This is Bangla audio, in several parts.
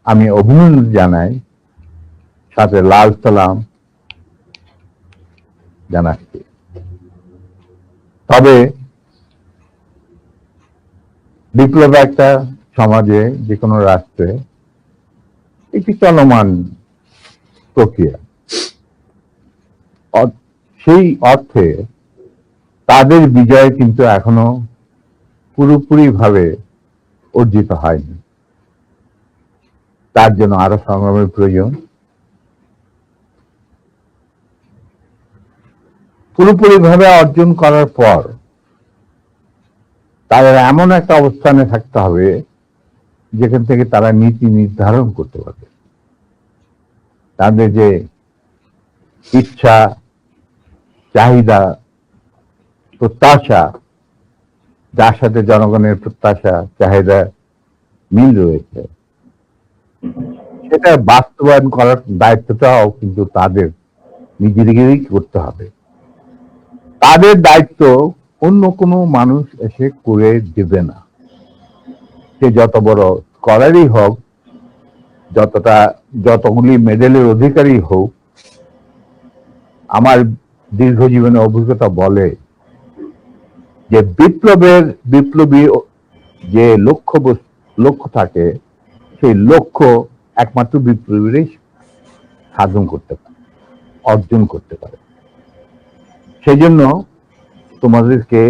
আমি অভিনন্দন জানাই, সাথে লাল সালাম জানাচ্ছি। তবে বিপ্লব একটা সমাজে, যে কোনো রাষ্ট্রে একটি চলমান প্রক্রিয়া। সেই অর্থে তাদের বিজয় কিন্তু এখনো পুরোপুরি ভাবে অর্জিত হয়নি। তার জন্য আরো সংগ্রামের প্রয়োজন। পুরোপুরি ভাবে অর্জন করার পর তাদের এমন একটা অবস্থানে থাকতে হবে যেখান থেকে তারা নীতি নির্ধারণ করতে পারবে। তাদের যে ইচ্ছা, চাহিদা, প্রত্যাশা, যার সাথে জনগণের প্রত্যাশা চাহিদা মিল রয়েছে, সেটা বাস্তবায়ন করার দায়িত্বটাও কিন্তু তাদের নিজেদেরই করতে হবে। তাদের দায়িত্ব অন্য কোনো মানুষ এসে করে দেবে না। সে যত বড় স্কলারই হোক, যতগুলি মেডেলের অধিকারী হোক, আমার দীর্ঘ জীবনের অভিজ্ঞতা বলে যে বিপ্লবী যে লক্ষ্য থাকে, সেই লক্ষ্য একমাত্র বিপ্লবীরাই সাধন করতে পারে, অর্জন করতে পারে। সেই জন্য তোমাদেরকে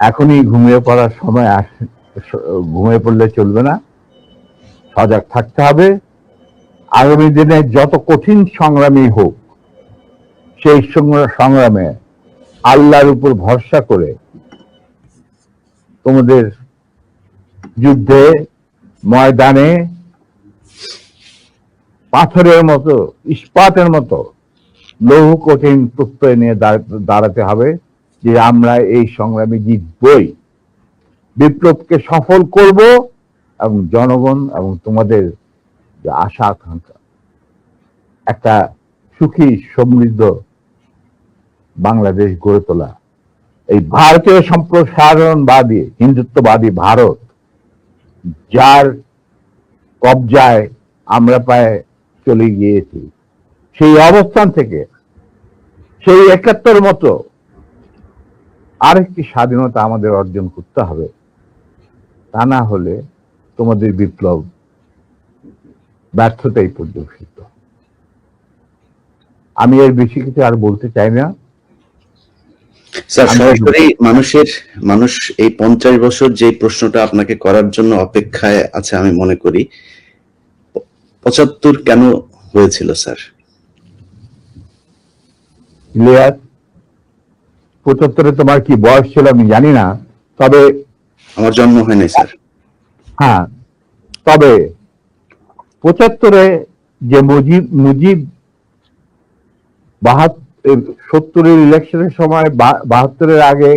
এখনই ঘুমিয়ে পড়ার সময় ঘুমিয়ে পড়লে চলবে না, সজাগ থাকতে হবে। আগামী দিনে যত কঠিন সংগ্রামই হোক, সেই সংগ্রামে আল্লাহর উপর ভরসা করে তোমাদের যুদ্ধে ময়দানে পাথরের মতো, ইস্পাতের মতো লৌহ কঠিন প্রত্যয় নিয়ে দাঁড়াতে হবে যে আমরা এই সংগ্রামে জিতবই, বিপ্লবকে সফল করব এবং জনগণ এবং তোমাদের যে আশা আকাঙ্ক্ষা, একটা সুখী সমৃদ্ধ বাংলাদেশ গড়ে তোলা। এই ভারতীয় সম্প্রসারণবাদী হিন্দুত্ববাদী ভারত, যার কবজায় আমরা প্রায় চলে গিয়েছি, সেই অবস্থান থেকে সেই ৭১ মতো আরেকটি স্বাধীনতা আমাদের অর্জন করতে হবে। তা না হলে তোমাদের বিপ্লব ব্যর্থতাই পর্যবেসিত। আমি এর বেশি কিছু আর বলতে চাই না। স্যার, সরাসরি মানুষ এই ৫০ বছর যে প্রশ্নটা আপনাকে করার জন্য অপেক্ষায় আছে, আমি মনে করি ৭৫ কেন হয়েছিল স্যার? ৭৫ তোমার কি বয়স ছিল আমি জানি না, তবে আমার জন্ম হয়নি স্যার। হ্যাঁ, তবে ৭৫ যে মুজিব ৭০-এর ইলেকশনের সময় ৭২-এর আগে,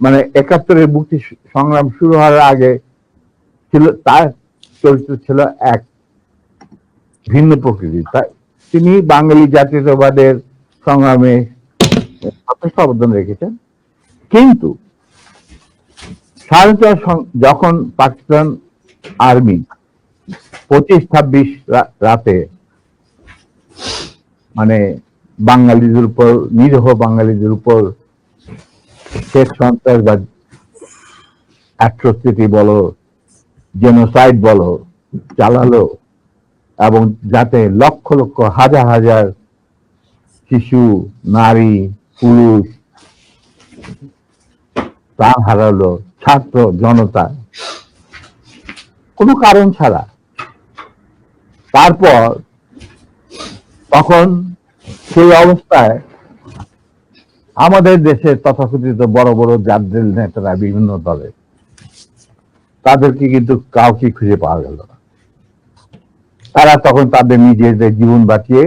মানে ৭১-এর মুক্তি সংগ্রাম শুরু হওয়ার আগে ছিল, তার চরিত্র ছিল এক ভিন্ন প্রকৃতির। তিনি বাঙালি জাতীয়তাবাদের সংগ্রামে যথেষ্ট অবদান রেখেছেন। কিন্তু স্বাধীনতা যখন পাকিস্তান আর্মি ২৫-২৬ রাতে মানে বাঙালিদের উপর, নিরীহ বাঙালিদের উপর শেষ সন্ত্রাসবাদ, অ্যাট্রোসিটি বলো, জেনোসাইড বলো, চালালো, এবং যাতে লক্ষ লক্ষ হাজার হাজার শিশু, নারী, পুরুষ প্রাণ হারালো, ছাত্র জনতা কোনো কারণ ছাড়া। তারপর তখন সেই অবস্থায় আমাদের দেশের তথাকথিত বড় বড় জাতীয় নেতারা বিভিন্ন দলে, তাদেরকে কিন্তু কাউকে খুঁজে পাওয়া গেল না। তারা তখন তাদের নিজেদের জীবন বাঁচিয়ে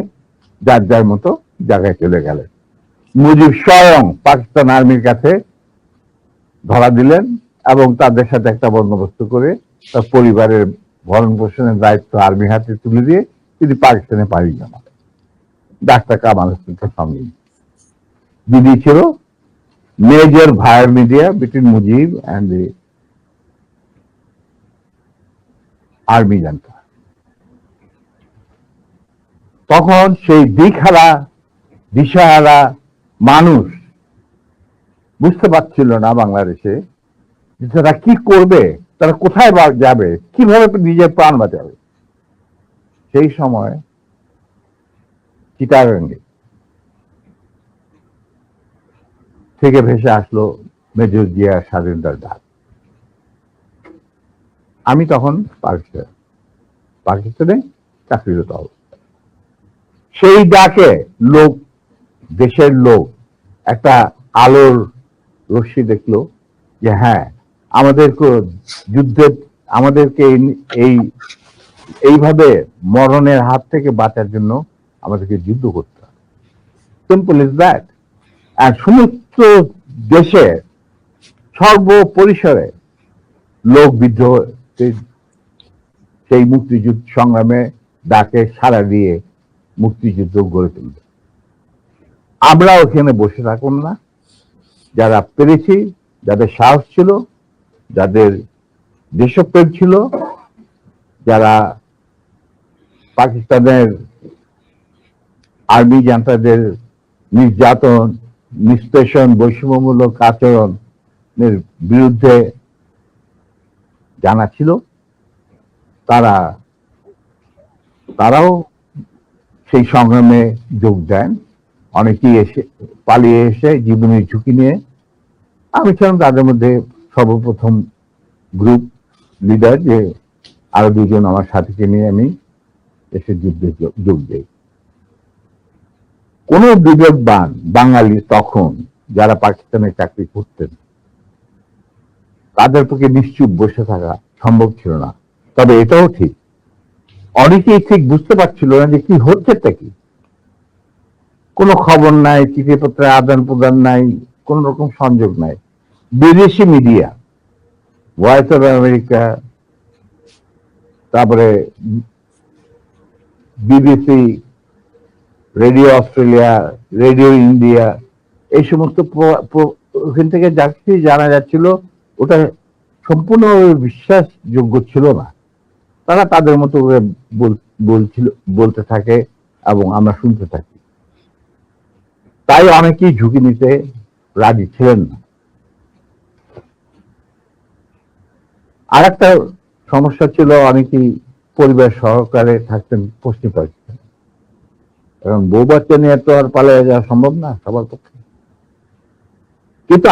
যার যার মতো জায়গায় চলে গেলেন। মুজিব স্বয়ং পাকিস্তান আর্মির কাছে ধরা দিলেন এবং তাদের সাথে একটা বন্দোবস্ত করে তার পরিবারের ভরণ পোষণের দায়িত্ব আর্মির হাতে তুলে দিয়ে তিনি পাকিস্তানে পাড়ি জমান। ডাক্তার কামাল হোসেনকে সঙ্গে দিদি ছিল major via media between Mujib and the army জানতা। তখন সেই দিকহারা দিশাহারা মানুষ বুঝতে পারছিল না বাংলাদেশে যে তারা কি করবে, তারা কোথায় যাবে, কিভাবে নিজের প্রাণ বাঁচাবে। সেই সময় চিটাগাঙ্গে থেকে ভেসে আসলো মেজর জিয়ার স্বাধীনতার ডাক। আমি তখন পাকিস্তানে চাকরিরত অবস্থা। সেই ডাকে লোক, দেশের লোক একটা আলোর রশ্মি দেখলো যে হ্যাঁ, আমাদেরকে যুদ্ধের, আমাদেরকে এইভাবে মরণের হাত থেকে বাঁচার জন্য আমাদেরকে যুদ্ধ করতে হবে। Simple is that. আর সমস্ত দেশে সর্বপরিসরে লোক বিদ্রোহ, সেই মুক্তিযুদ্ধ সংগ্রামে ডাকে সাড়া দিয়ে মুক্তিযুদ্ধ গড়ে তুলবে। আমরা ওখানে বসে থাকুন না, যারা পেরেছি, যাদের সাহস ছিল, যাদের দেশপ্রেম ছিল, যারা পাকিস্তানের আর্মি জান্তাদের নির্যাতন, নিষ্পেষণ, বৈষম্যমূলক আচরণের বিরুদ্ধে জানা ছিল, তারাও সেই সংগ্রামে যোগ দেন। অনেকেই পালিয়ে এসে জীবনের ঝুঁকি নিয়ে। আমি ছিলাম তাদের মধ্যে সর্বপ্রথম গ্রুপ লিডার, যে আরো দুজন আমার সাথীকে নিয়ে আমি এসে যুদ্ধে যোগ দিই। কোন বিবেকবান বাঙালি তখন যারা পাকিস্তানে চাকরি করতেন, তাদের পক্ষে নিশ্চুপ বসে থাকা সম্ভব ছিল না। তবে এটাও ঠিক, অনেকেই ঠিক বুঝতে পারছিল না যে কি হচ্ছেটা কি। কোনো খবর নাই, চিঠিপত্রের আদান প্রদান নাই, কোন রকম সংযোগ নাই। বিদেশি মিডিয়া, ভয়েস অফ আমেরিকা, তারপরে BBC, radio Australia, radio India, এই সমস্ত ওখান থেকে যা কিছু জানা যাচ্ছিল ওটা সম্পূর্ণ বিশ্বাসযোগ্য ছিল না। তারা তাদের মতো করে বলতে থাকে এবং আমরা শুনতে থাকি। তাই অনেকেই ঝুঁকি নিতে রাজি ছিলেন না। আর একটা সমস্যা ছিল, অনেকেই পরিবার সহকারে থাকতেন পশ্চিম পাকিস্তান। কারণ বউ বাচ্চা নিয়ে তো আর পালিয়ে যাওয়া সম্ভব না সবার পক্ষে। কিন্তু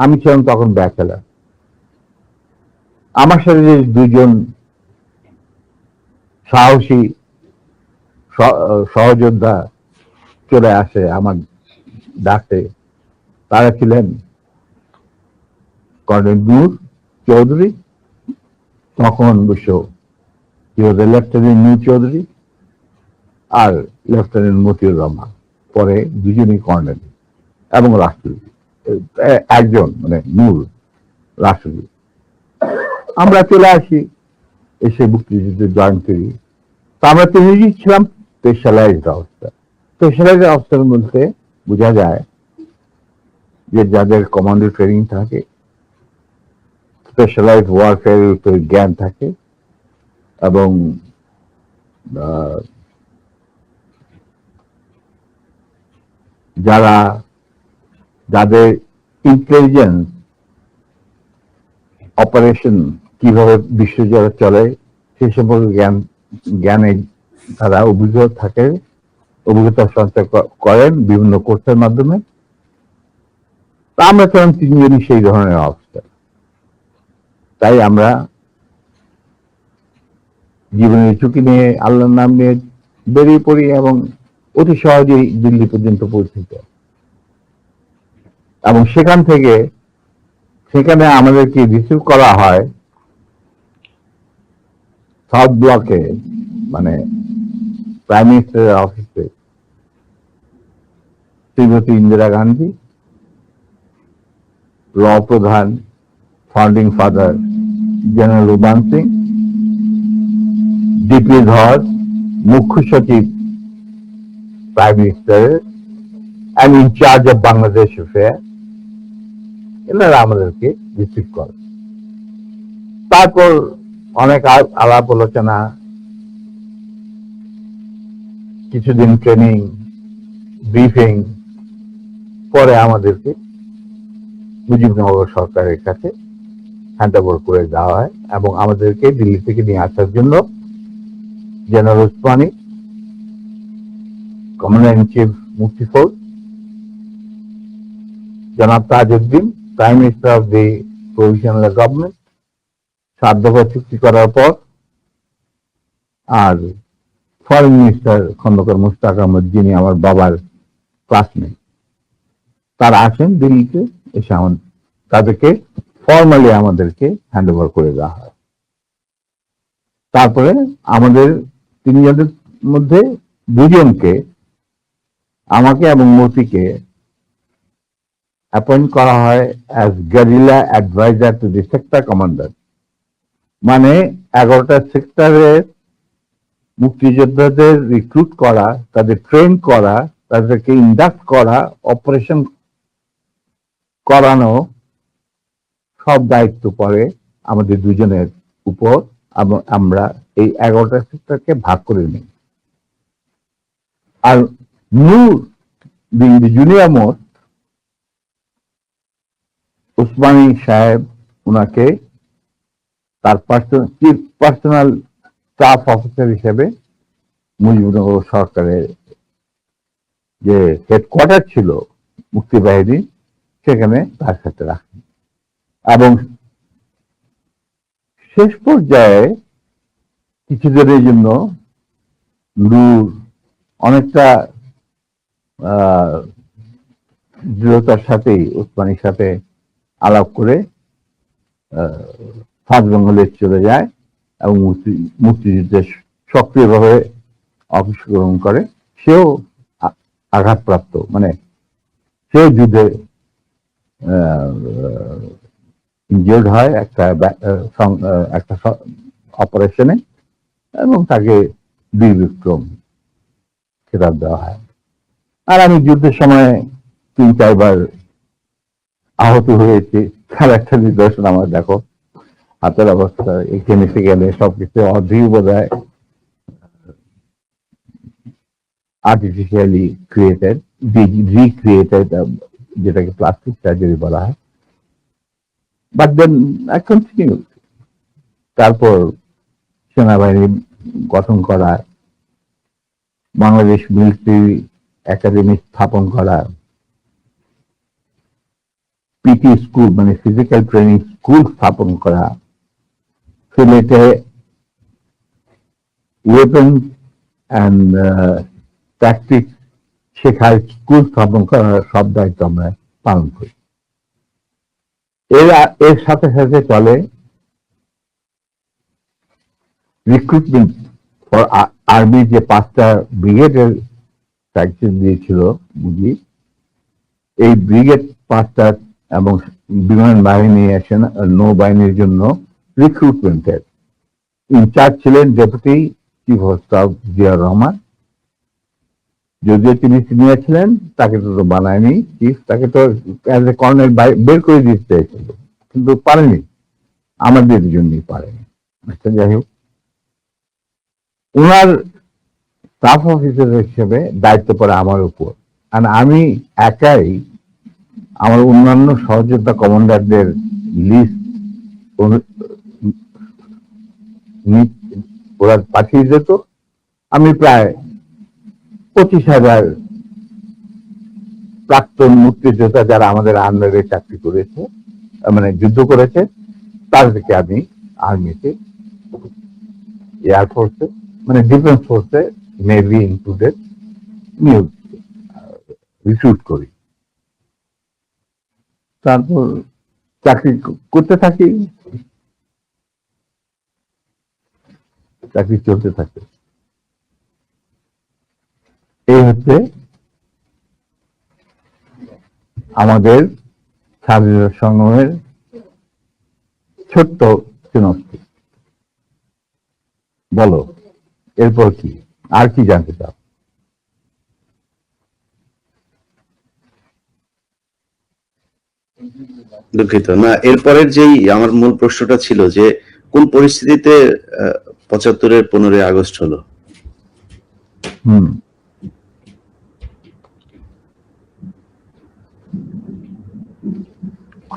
আমি ছিলাম তখন ব্যাচেলার। আমার সাথে যে দুজন সাহসী সহযোদ্ধা চলে আসে আমার ডাকে, তারা ছিলেন কর্নেল নূর চৌধুরী, তখন অবশ্য লেফটেন্যান্ট নূর চৌধুরী, আর লেফটেন্যান্ট মতিউর রহমান, পরে দুজনই কর্নেল এবং রাষ্ট্রপতি, একজন মানে নূর রাষ্ট্রপতি। আমরা চলে আসি, এসে মুক্তিযুদ্ধে জয়েন করি। তো আমরা তিনজনই ছিলাম স্পেশালাইজড অবস্থা। স্পেশালাইজড অবস্থার মধ্যে বোঝা যায় যে যাদের কমান্ডো ট্রেনিং থাকে, স্পেশালাইজড ওয়ারফেয়ারের উপরে জ্ঞান থাকে, এবং যাদের ইন্টেলিজেন্স অপারেশন কিভাবে বিশ্বজুড়ে চলে সে সম্পর্কে জ্ঞানে তারা অভিজ্ঞতা সঞ্চয় করেন বিভিন্ন কোর্সের মাধ্যমে। আমরা ছিলাম তিনজনই সেই ধরনের অবস্থা। তাই আমরা জীবনের ঝুঁকি নিয়ে, আল্লাহর নাম নিয়ে বেরিয়ে পড়ি এবং অতি সহজেই দিল্লি পর্যন্ত পৌঁছিত। এবং সেখানে আমাদেরকে রিসিভ করা হয় সাউথ ব্লকে, মানে প্রাইম মিনিস্টারের অফিসে শ্রীমতী ইন্দিরা গান্ধী, ল প্রধান ফাউন্ডিং ফাদার জেনারেল উমান সিং, ডিপি ধর মুখ্য সচিব প্রাইম মিনিস্টারের and in charge of Bangladesh affairs, এনারা আমাদেরকে রিসিভ করে। তারপর অনেক আলাপ আলোচনা, কিছুদিন ট্রেনিং, ব্রিফিং, পরে আমাদেরকে মুজিবনগর সরকারের কাছে হ্যান্ড ওভার করে দেওয়া হয় এবং আমাদেরকে দিল্লি থেকে নিয়ে আসার জন্য general Osmani, commander in chief মুফতি ফৌজ, জনাব Tajuddin, prime minister of the provisional government, 7 দফা চুক্তি করার পর, আর ফরেন মিনিস্টার খন্দকার মুশতাক আহমদ, যিনি আমার বাবার ক্লাসমেট, তারা আসেন দিল্লিতে, এসে তাদেরকে ফর্মালি আমাদেরকে হ্যান্ড ওভার করে দেওয়া হয়। তারপরে আমাদের 3 জনের মধ্যে 2 জনকে, আমাকে এবং মতিকে, অ্যাপয়েন্ট করা হয় as guerrilla adviser to the sector commander. মানে 11টা সেক্টরের মুক্তিযোদ্ধাদের রিক্রুট করা, তাদের ট্রেন করা, তাদেরকে ইন্ডাক্ট করা, অপারেশন করানো, সব দায়িত্ব পড়ে আমাদের 2 জনের উপর। আমরা এই 11টা সেক্টরকে ভাগ করে নিই। আর Noor being the junior most, Osmani সাহেব উনাকে তার পার্সোনাল স্টাফ অফিসার হিসেবে মুজিবনগর সরকারের যে হেডকোয়ার্টার ছিল মুক্তিবাহিনী, সেখানে তার সাথে রাখেন। এবং শেষ পর্যায়ে কিছুদিনের জন্য নূর অনেকটা দৃঢ়তার সাথেই উসমানীর সাথে আলাপ করে সাউথ বেঙ্গলে চলে যায় এবং মুক্তিযুদ্ধে সক্রিয়ভাবে অংশগ্রহণ করে। সেও আঘাতপ্রাপ্ত, মানে সেও যুদ্ধে ইনজিওর্ড হয় একটা অপারেশনে, এবং তাকে বীর বিক্রম খেতাব দেওয়া হয়। আর আমি যুদ্ধের সময় 3-4 বার আহত হয়েছি, তার একটা নিদর্শন আমার দেখো, হাতের অবস্থা, এখানে গেলে সবকিছু অর্ধেক বোধ হয় আর্টিফিশিয়ালি ক্রিয়েটেড, রিক্রিয়েটেড, যেটাকে প্লাস্টিক সার্জারি বলা হয়। But then I continue. তারপর সেনাবাহিনী গঠন করা, বাংলাদেশ মিলিটারি একাডেমি স্থাপন করা, পিটি স্কুল মানে ফিজিক্যাল ট্রেনিং স্কুল স্থাপন করা, সিলেটে ওয়েপন অ্যান্ড ট্যাকটিক্স শেখার স্কুল স্থাপন করার সব দায়িত্ব আমরা পালন করি। এর সাথে সাথে চলে রিক্রুটমেন্ট ফর আর্মি, যে 5টা ব্রিগেডের সাইকেল দিয়েছিল বুঝি, এই ব্রিগেড 5টা এবং বিমান বাহিনী, নৌবাহিনীর জন্য রিক্রুটমেন্টের ইনচার্জ ছিলেন deputy chief of staff Ziaur Rahman. যদিও তিনি সিনিয়র ছিলেন, তাকে তো বানায়নি চিফ, তাকে তো অ্যাজ এ কর্নেল বের করে দিতে চাইছিল, কিন্তু পারেনি, আমাদের জন্যই পারেনি। আচ্ছা, যাই হোক, ওনার স্টাফ অফিসার হিসেবে দায়িত্ব পড়ে আমার উপর। আর আমি একাই আমার অন্যান্য সহযোদ্ধা কমান্ডারদের লিস্ট ওরা পাঠিয়ে যেত। আমি প্রায় 25,000 প্রাক্তন মুক্তিযোদ্ধা যারা আমাদের আন্ডারে চাকরি করেছে, মানে যুদ্ধ করেছে, তাদেরকে আমি আর্মিতে, এয়ারফোর্সে, মানে ডিফেন্স ফোর্সে, নেভি ইনক্লুডেড, নিয়োগ রিক্রুট করি। তারপর চাকরি করতে থাকি, চাকরি চলতে থাকে। এই হচ্ছে আমাদের স্বাধীনতা সংগ্রামের ছোট্ট চিনস্তি। বলো এরপর কি, আর কি জানতে চাও? দুঃখিত, না, এরপরের যেই আমার মূল প্রশ্নটা ছিল যে কোন পরিস্থিতিতে 75-এর 15ই আগস্ট হলো?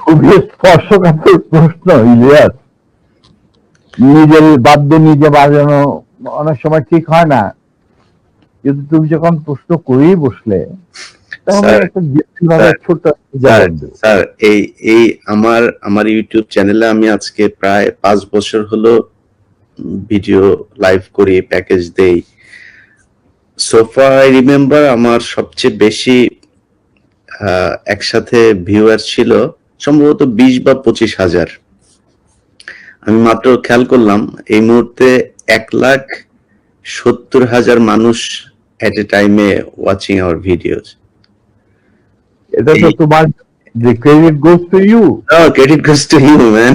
খুবই স্পর্শকাতর প্রশ্ন ইলিয়াস। নিজের বাদ্য নিজে বাজানো অনেক সময় ঠিক হয় না, কিন্তু তুমি যখন প্রশ্ন করেই বসলে তখন স্যার, একটা ব্যক্তিগত ছোট্ট স্যার, জবাব দেব। স্যার, এই এই আমার ইউটিউব চ্যানেলে আমি আজকে প্রায় 5 বছর হলো ভিডিও লাইভ করি, প্যাকেজ দেই। সোফা আই রিমেম্বার আমার সবচেয়ে বেশি একসাথে ভিউয়ার ছিল সম্ভবত 20 বা 25 হাজার। আমি মাত্র খেয়াল করলাম এই মুহূর্তে 1,70,000 মানুষ এট এ টাইমে ওয়াচিং আওয়ার ভিডিওস। এটা তো তোমার, যে credit goes to you. No, credit goes to you, man.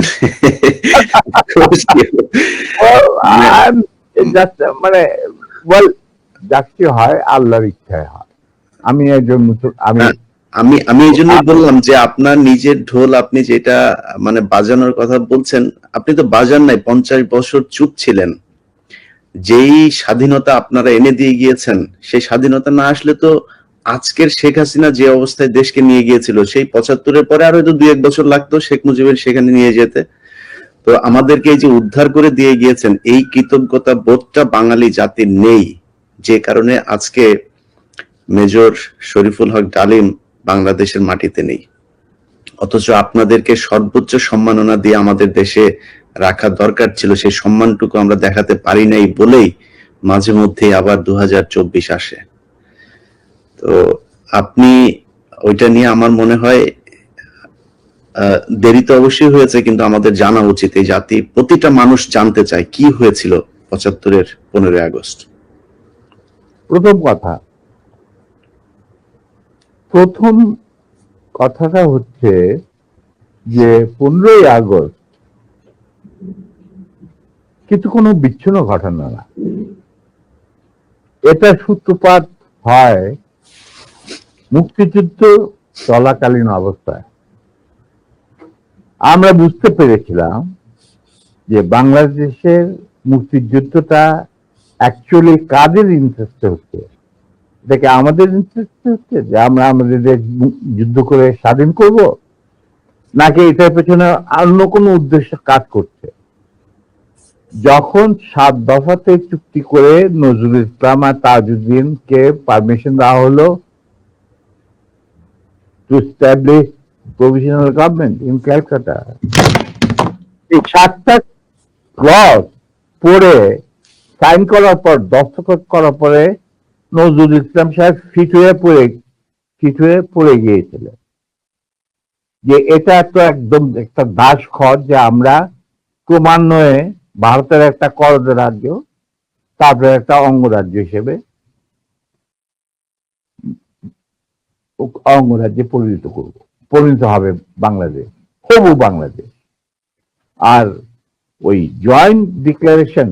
Goes to you. মানে ওয়েল, যাকে হয় আল্লাহর ইচ্ছায় হয়। আমি একজন আমি আমি এই জন্যই বললাম যে আপনার নিজের ঢোল আপনি যেটা মানে বাজানোর কথা বলছেন, আপনি তো বাজান নাই, 50 বছর চুপ ছিলেন। যেই স্বাধীনতা আপনারা এনে দিয়ে গিয়েছেন, সেই স্বাধীনতা না আসলে তো আজকের শেখ হাসিনা যে অবস্থায় দেশকে নিয়ে গিয়েছিল, সেই 75-এর পরে আরো হয়তো 2-1 বছর লাগতো শেখ মুজিবের সেখানে নিয়ে যেতে। তো আমাদেরকে এই যে উদ্ধার করে দিয়ে গিয়েছেন, এই কৃতজ্ঞতা বোধটা বাঙালি জাতির নেই, যে কারণে আজকে মেজর শরীফুল হক ডালিম বাংলাদেশের মাটিতে নেই। অথচ আপনাদেরকে সর্বোচ্চ সম্মাননা দিয়ে আমাদের দেশে রাখা দরকার ছিল, সেই সম্মানটুকু আমরা দেখাতে পারি নাই বলেই মাঝে মধ্যে আবার 2024 আসে। তো আপনি ওইটা নিয়ে আমার মনে হয় দেরি তো অবশ্যই হয়েছে, কিন্তু আমাদের জানা উচিত। এই জাতি প্রতিটা মানুষ জানতে চায় কি হয়েছিল 75-এর 15ই আগস্ট। প্রথম কথাটা হচ্ছে যে 15ই আগস্ট কিন্তু কোনো বিচ্ছিন্ন ঘটনা না। এটা সূত্রপাত হয় মুক্তিযুদ্ধ চলাকালীন অবস্থায়। আমরা বুঝতে পেরেছিলাম যে বাংলাদেশের মুক্তিযুদ্ধটা অ্যাকচুয়ালি কাদের ইন্টারেস্টে হচ্ছে। এটাকে আমাদের ইন্টারেস্টে হচ্ছে যে আমরা আমাদের দেশ যুদ্ধ করে স্বাধীন করব, নাকি এটার পেছনে অন্য কোনো উদ্দেশ্য কাজ করছে। যখন 7 দফাতে চুক্তি করে নজরুল ইসলাম আর তাজউদ্দিনকে পারমিশন দেওয়া হলো to establish provisional government in Calcutta, এই 7টা ক্লজ পড়ে সাইন করার পর, দস্তখত করার পরে নজরুল ইসলাম সাহেব ফিট হয়ে পড়ে গিয়েছিলেন যে এটা তো একদম একটা দাস খর, যে আমরা ক্রমান্বয়ে ভারতের একটা করদ রাজ্য, তারপরে একটা অঙ্গরাজ্য হিসেবে অঙ্গরাজ্যে পরিণত হবে বাংলাদেশ, হবু বাংলাদেশ। আর ওই joint declaration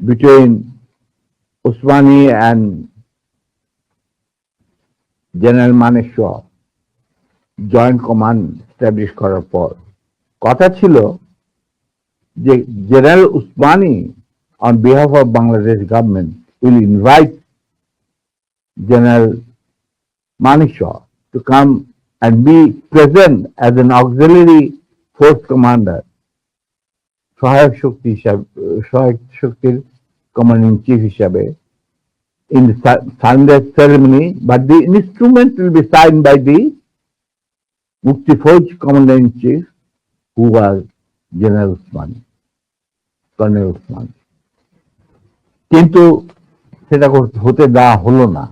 between Usmani and general Manekshaw joint command establish করার পর কথা ছিল যে general Usmani on behalf of Bangladesh government will invite General Manekshaw to come and be present as an auxiliary force commander, সহায়ক শক্তির commanding chief হিসাবে, in the surrender ceremony, but the instrument will be signed by the Mukti Fauj commander-in-chief, who was General Usmani, Colonel Usmani. কিন্তু সেটা হতে দেওয়া হলো না।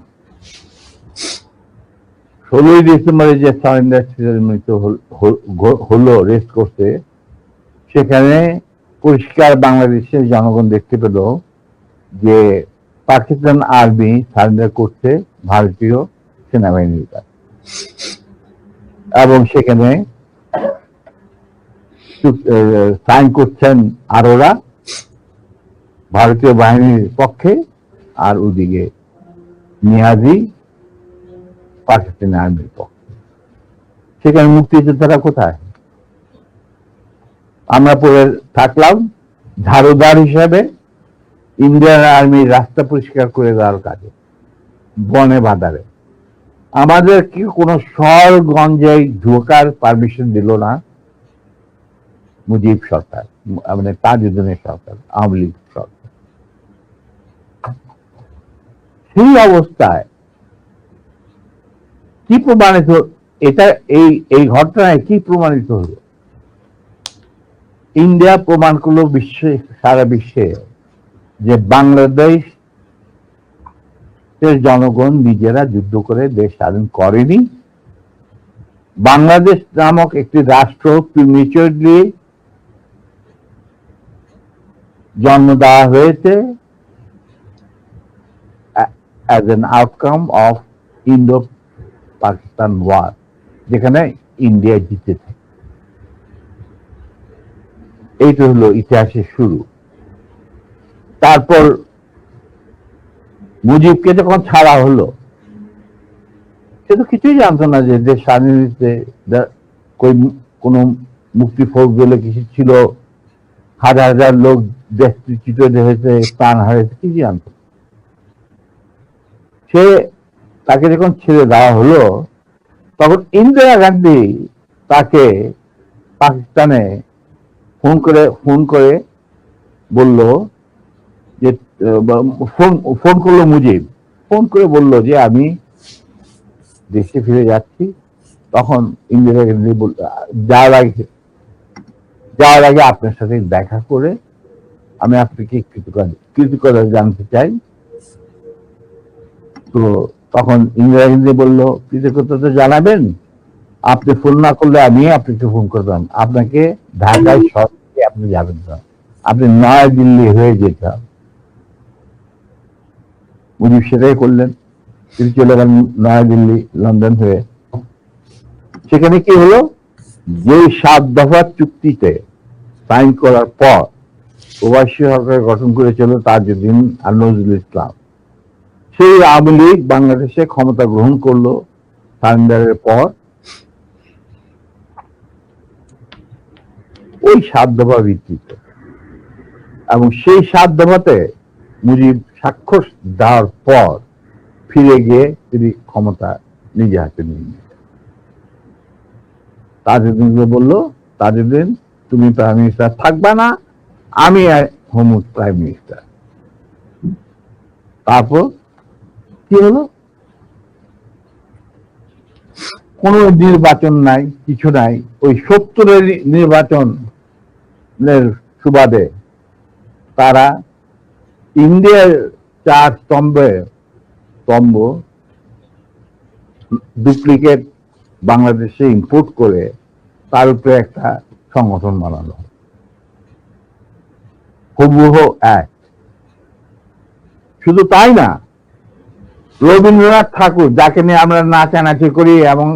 16ই ডিসেম্বরে যে সারেন্ডার সেরেমনিতে হলো, রেস্ট করতে, সেখানে পরিষ্কার বাংলাদেশের জনগণ দেখতে পেল যে পাকিস্তান আর্মি সারেন্ডার করছে ভারতীয় সেনাবাহিনীর কাছে, এবং সেখানে সাইন করছেন আরোরা ভারতীয় বাহিনীর পক্ষে, আর ওদিকে নিয়াজি পাকিস্তানি আর্মির পক্ষে। সেখানে মুক্তিযোদ্ধারা কোথায়? আমরা পরে থাকলাম ঝাড়ুদার হিসাবে ইন্ডিয়ান আর্মির রাস্তা পরিষ্কার করে দেওয়ার কাজে, বনে বাদারে। আমাদের কি কোনো শহরগঞ্জে ঢোকার পারমিশন দিল না মুজিব সরকার, মানে তাজউদ্দিনের সরকার, আওয়ামী লীগ সরকার। সেই অবস্থায় কি প্রমাণিত, এটা এই ঘটনায় কি প্রমাণিত হলো? ইন্ডিয়া প্রমাণ করলো সারা বিশ্বে যে বাংলাদেশ জনগণ নিজেরা যুদ্ধ করে দেশ স্বাধীন করেনি। বাংলাদেশ নামক একটি রাষ্ট্র প্রিমেচুরলি জন্ম দেওয়া হয়েছে as an outcome of Indo-Pakistan war, যেখানে ইন্ডিয়া জিতেছে। এইটা হলো ইতিহাসের শুরু। তারপর মুজিবকে যখন ছাড়া হলো, সে তো কিছুই জানতো না যে দেশ স্বাধীন হয়েছে, কোন মুক্তি ফৌজ বলে কিছু ছিল, হাজার হাজার লোক দেশচ্যুত হয়েছে, প্রাণ হারিয়েছে, কি জানতো। সে তাকে যখন ছেড়ে দেওয়া হলো, তখন ইন্দিরা গান্ধী তাকে পাকিস্তানে ফোন করে বলল যে, ফোন করলো মুজিব, ফোন করে বলল যে আমি দেশে ফিরে যাচ্ছি। তখন ইন্দিরা গান্ধী যাওয়ার আগে আপনার সাথে দেখা করে আমি আপনাকে কৃতজ্ঞতা জানতে চাই। তো তখন ইন্দিরা গান্ধী বলল, কৃতজ্ঞতা জানাবেন, আপনি ফোন না করলে আমি আপনাকে ফোন করতাম, আপনাকে ঢাকায় সরাসরি আপনি যাবেন না, আপনি নয়াদিল্লি হয়ে যেতাম। মুজিব সেটাই করলেন, তিনি চলে গেলেন নয়াদিল্লি, লন্ডন হয়ে। সেখানে কি হলো, যে 7 দফা চুক্তিতে সাইন করার পর প্রবাসী সরকার গঠন করেছিল তাজউদ্দিন আর নজরুল ইসলাম, সেই আওয়ামী লীগ বাংলাদেশে ক্ষমতা গ্রহণ করলো সারেন্ডারের পর। ওই 7 দফা ভিত্তিতে, এবং সেই 7 দফাতে মুজিব স্বাক্ষর দেওয়ার পর ফিরে গিয়ে তিনি ক্ষমতা নিজে হাতে নিয়ে নিলেন। তাজউদ্দিনকে বলল, তাজউদ্দিন তুমি প্রাইম মিনিস্টার থাকবা না, আমি হোম প্রাইম মিনিস্টার। তারপর কি হলো, কোন নির্বাচন নাই, কিছু নাই। ওই 70-এর নির্বাচনের সুবাদে তারা ইন্ডিয়ার 4 স্তম্ভ ডুপ্লিকেট বাংলাদেশে ইম্পোর্ট করে তার উপরে একটা সংগঠন বানানো, হুবহু এক। শুধু তাই না, রবীন্দ্রনাথ ঠাকুর, যাকে নিয়ে আমরা নাচানাচি করি এবং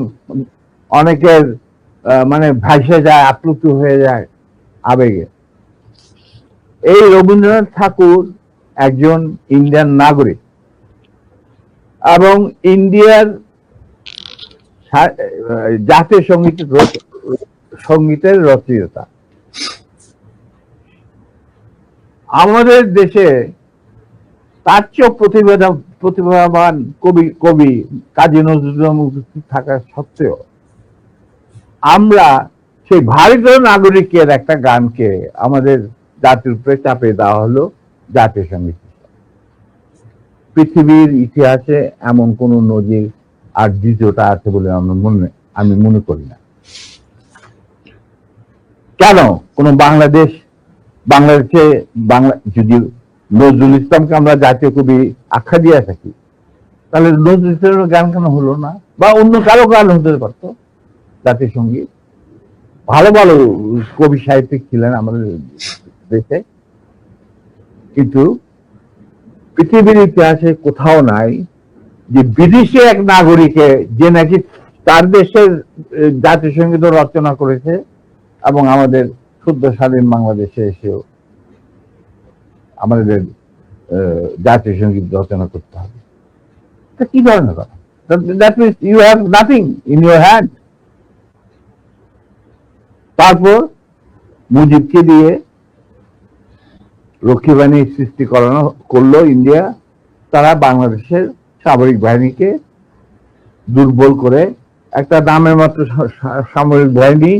অনেকের মানে ভাসে যায়, আপ্লুত হয়ে যায় আবেগে, এই রবীন্দ্রনাথ ঠাকুর একজন ইন্ডিয়ান নাগরিক এবং ইন্ডিয়ার জাতীয় সঙ্গীতের রচয়িতা। আমাদের দেশে তার চেয়েও প্রতিভাবান কবি কাজী নজরুল উপস্থিত থাকা সত্ত্বেও আমরা সেই ভারতীয় নাগরিকের একটা গানকে আমাদের জাতির উপরে চাপে দেওয়া হলো জাতীয় সঙ্গীত। পৃথিবীর ইতিহাসে এমন কোন নজির আর দ্বিতীয়টা আছে বলে আমি মনে করি না। কেন কোন বাংলাদেশে যদি নজরুল ইসলামকে আমরা জাতীয় কবি আখ্যা দিয়ে থাকি, তাহলে নজরুল ইসলামের গান কেন হলো না? বা অন্য কারো গান হতে পারতো জাতীয় সঙ্গীত। ভালো ভালো কবি সাহিত্যিক ছিলেন আমাদের দেশে, কিন্তু পৃথিবীর ইতিহাসে কোথাও নাই যে বিদেশি এক নাগরিকে যে নাকি তার দেশের জাতীয় সঙ্গীত রচনা করেছে এবং আমাদের শুদ্ধ স্বাধীন বাংলাদেশে এসেও আমাদের জাতীয় সঙ্গীত রচনা করতে হবে। কি ধরনের কথা? That means you have nothing in your hand. তারপর মুজিবকে দিয়ে রক্ষী বাহিনীর সৃষ্টি করলো ইন্ডিয়া। তারা বাংলাদেশের সামরিক বাহিনীকে দুর্বল করে একটা নামের মাত্র সামরিক বাহিনী,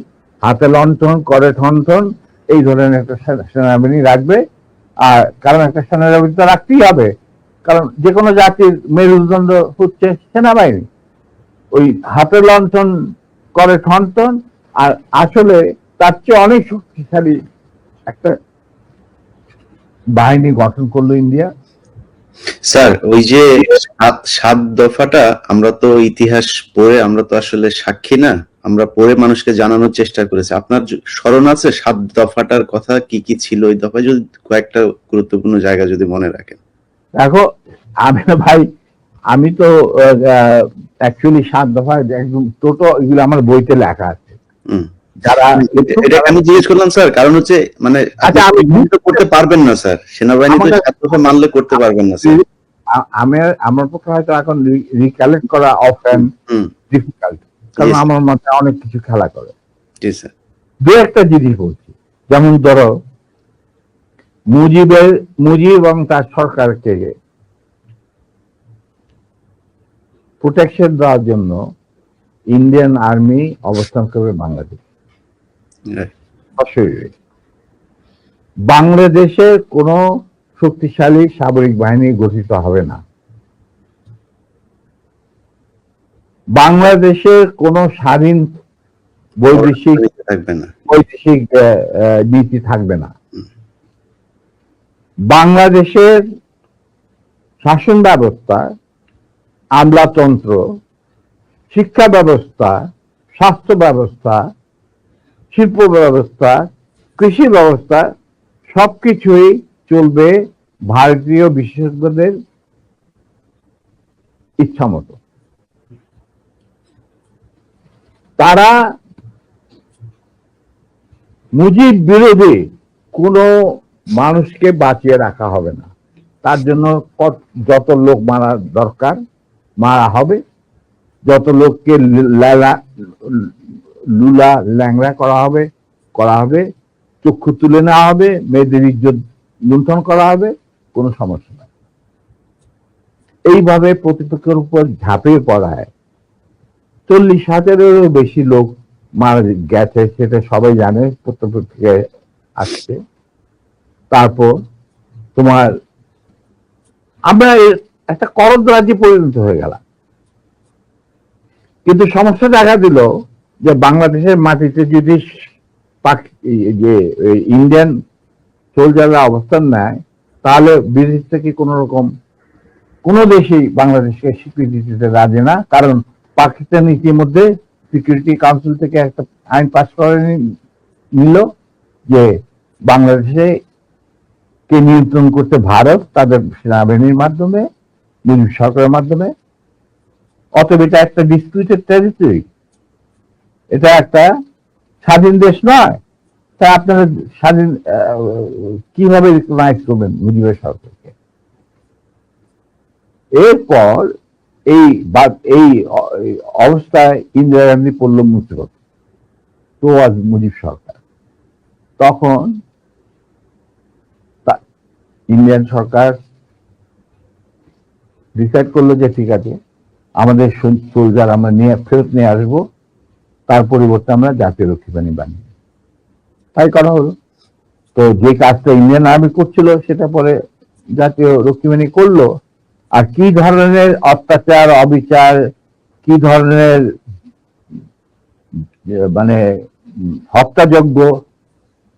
হাতে লণ্ঠন, করে ঠনঠন, এই ধরনের একটা সেনাবাহিনী রাখবে। আর কারণ একটা সেনাবাহিনী তো রাখতেই হবে, কারণ যে কোনো জাতির মেরুদণ্ড হচ্ছে সেনাবাহিনী। ওই হাতে লণ্ঠন, করে ঠনঠন, আর আসলে তার চেয়ে অনেক শক্তিশালী একটা বাহিনী গঠন করলো ইন্ডিয়া। স্যার, ওই যে 7 দফাটা আমরা তো ইতিহাস পড়ে, আমরা তো আসলে সাক্ষী না, আমরা পড়ে মানুষকে জানানোর চেষ্টা করেছি। আপনার স্মরণ আছে 7 দফাটার কথা কি কি ছিল? ওই দফায় যদি কয়েকটা গুরুত্বপূর্ণ জায়গা যদি মনে রাখেন। দেখো, ভাই, আমি তো অ্যাকচুয়ালি 7 দফা একদম টোটো এগুলো আমার বইতে লেখা আছে। যারা এটা আমি জিজ্ঞেস করলাম স্যার, কারণ হচ্ছে মানে আচ্ছা, আমি করতে পারবেন না স্যার, সেনাবাহিনী তো 7 দফা মানলে করতে পারবেন না স্যার। আমার পক্ষে হয়তো এখন রিকালেক্ট করা অফেন ডিফিকাল্ট, কারণ আমার মাথায় অনেক কিছু খেলা করে। জি স্যার। দু একটা জিনিস বলছি, যেমন ধরো মুজিব এবং তার সরকারকে প্রোটেকশন দেওয়ার জন্য ইন্ডিয়ান আর্মি অবস্থান করবে বাংলাদেশ। বাংলাদেশের কোন শক্তিশালী সামরিক বাহিনী গঠিত হবে না। বাংলাদেশের কোন স্বাধীন বৈদেশিক নীতি থাকবে না। বাংলাদেশের শাসন ব্যবস্থা, আমলাতন্ত্র, শিক্ষা ব্যবস্থা, স্বাস্থ্য ব্যবস্থা, শিল্প ব্যবস্থা, কৃষি ব্যবস্থা সবকিছুই চলবে ভারতীয় বিশেষজ্ঞদের ইচ্ছা মতো। তারা মুজিব বিরোধী কোনো মানুষকে বাঁচিয়ে রাখা হবে না। তার জন্য যত লোক মারা দরকার মারা হবে, যত লোককে লুলা ল্যাংড়া করা হবে, চক্ষু তুলে নেওয়া হবে, মেয়েদের ইজ্জত লুণ্ঠন করা হবে, কোনো সমস্যা নাই। এইভাবে প্রতিপক্ষের উপর ঝাঁপিয়ে পড়ায় 40,000-এরও বেশি লোক মারা গেছে, সেটা সবাই জানে, প্রত্যেক আসছে। তারপর তোমার আমরা একটা করদ রাজ্যে পরিণত হয়ে গেলাম। কিন্তু সমস্যা দেখা দিল যে বাংলাদেশের মাটিতে যদি যে ইন্ডিয়ান সোলজাররা অবস্থান নেয়, তাহলে বিদেশ থেকে কোন রকম কোন দেশেই বাংলাদেশকে স্বীকৃতি দিতে রাজি না। কারণ পাকিস্তান ইতিমধ্যে সিকিউরিটি কাউন্সিল থেকে একটা আইন পাস করে নিল যে বাংলাদেশে কে নিয়ন্ত্রণ করতে ভারত তাদের সেনাবাহিনীর মাধ্যমে, মুজিব সরকারের মাধ্যমে। অতএব এটা একটা ডিসপিউটেড টেরিটরি, এটা একটা স্বাধীন দেশ নয়। তা আপনারা স্বাধীন কিভাবে রিকগনাইজ করবেন মুজিবের সরকারকে? এরপর এই অবস্থায় ইন্দিরা গান্ধী পড়ল মুসিবত, তো আজ মুজিব সরকার। তখন ইন্ডিয়ান সরকার ডিসাইড করলো যে ঠিক আছে, আমাদের সোলজার আমরা ফেরত নিয়ে আসবো, তার পরিবর্তে আমরা জাতীয় রক্ষী বাহিনী বানিয়ে, তাই করা হলো। তো যে কাজটা ইন্ডিয়ান আর্মি করছিল সেটা পরে জাতীয় রক্ষী বাহিনী করলো। আর কি ধরনের অত্যাচার, অবিচার, কি ধরনের মানে হত্যাযজ্ঞ,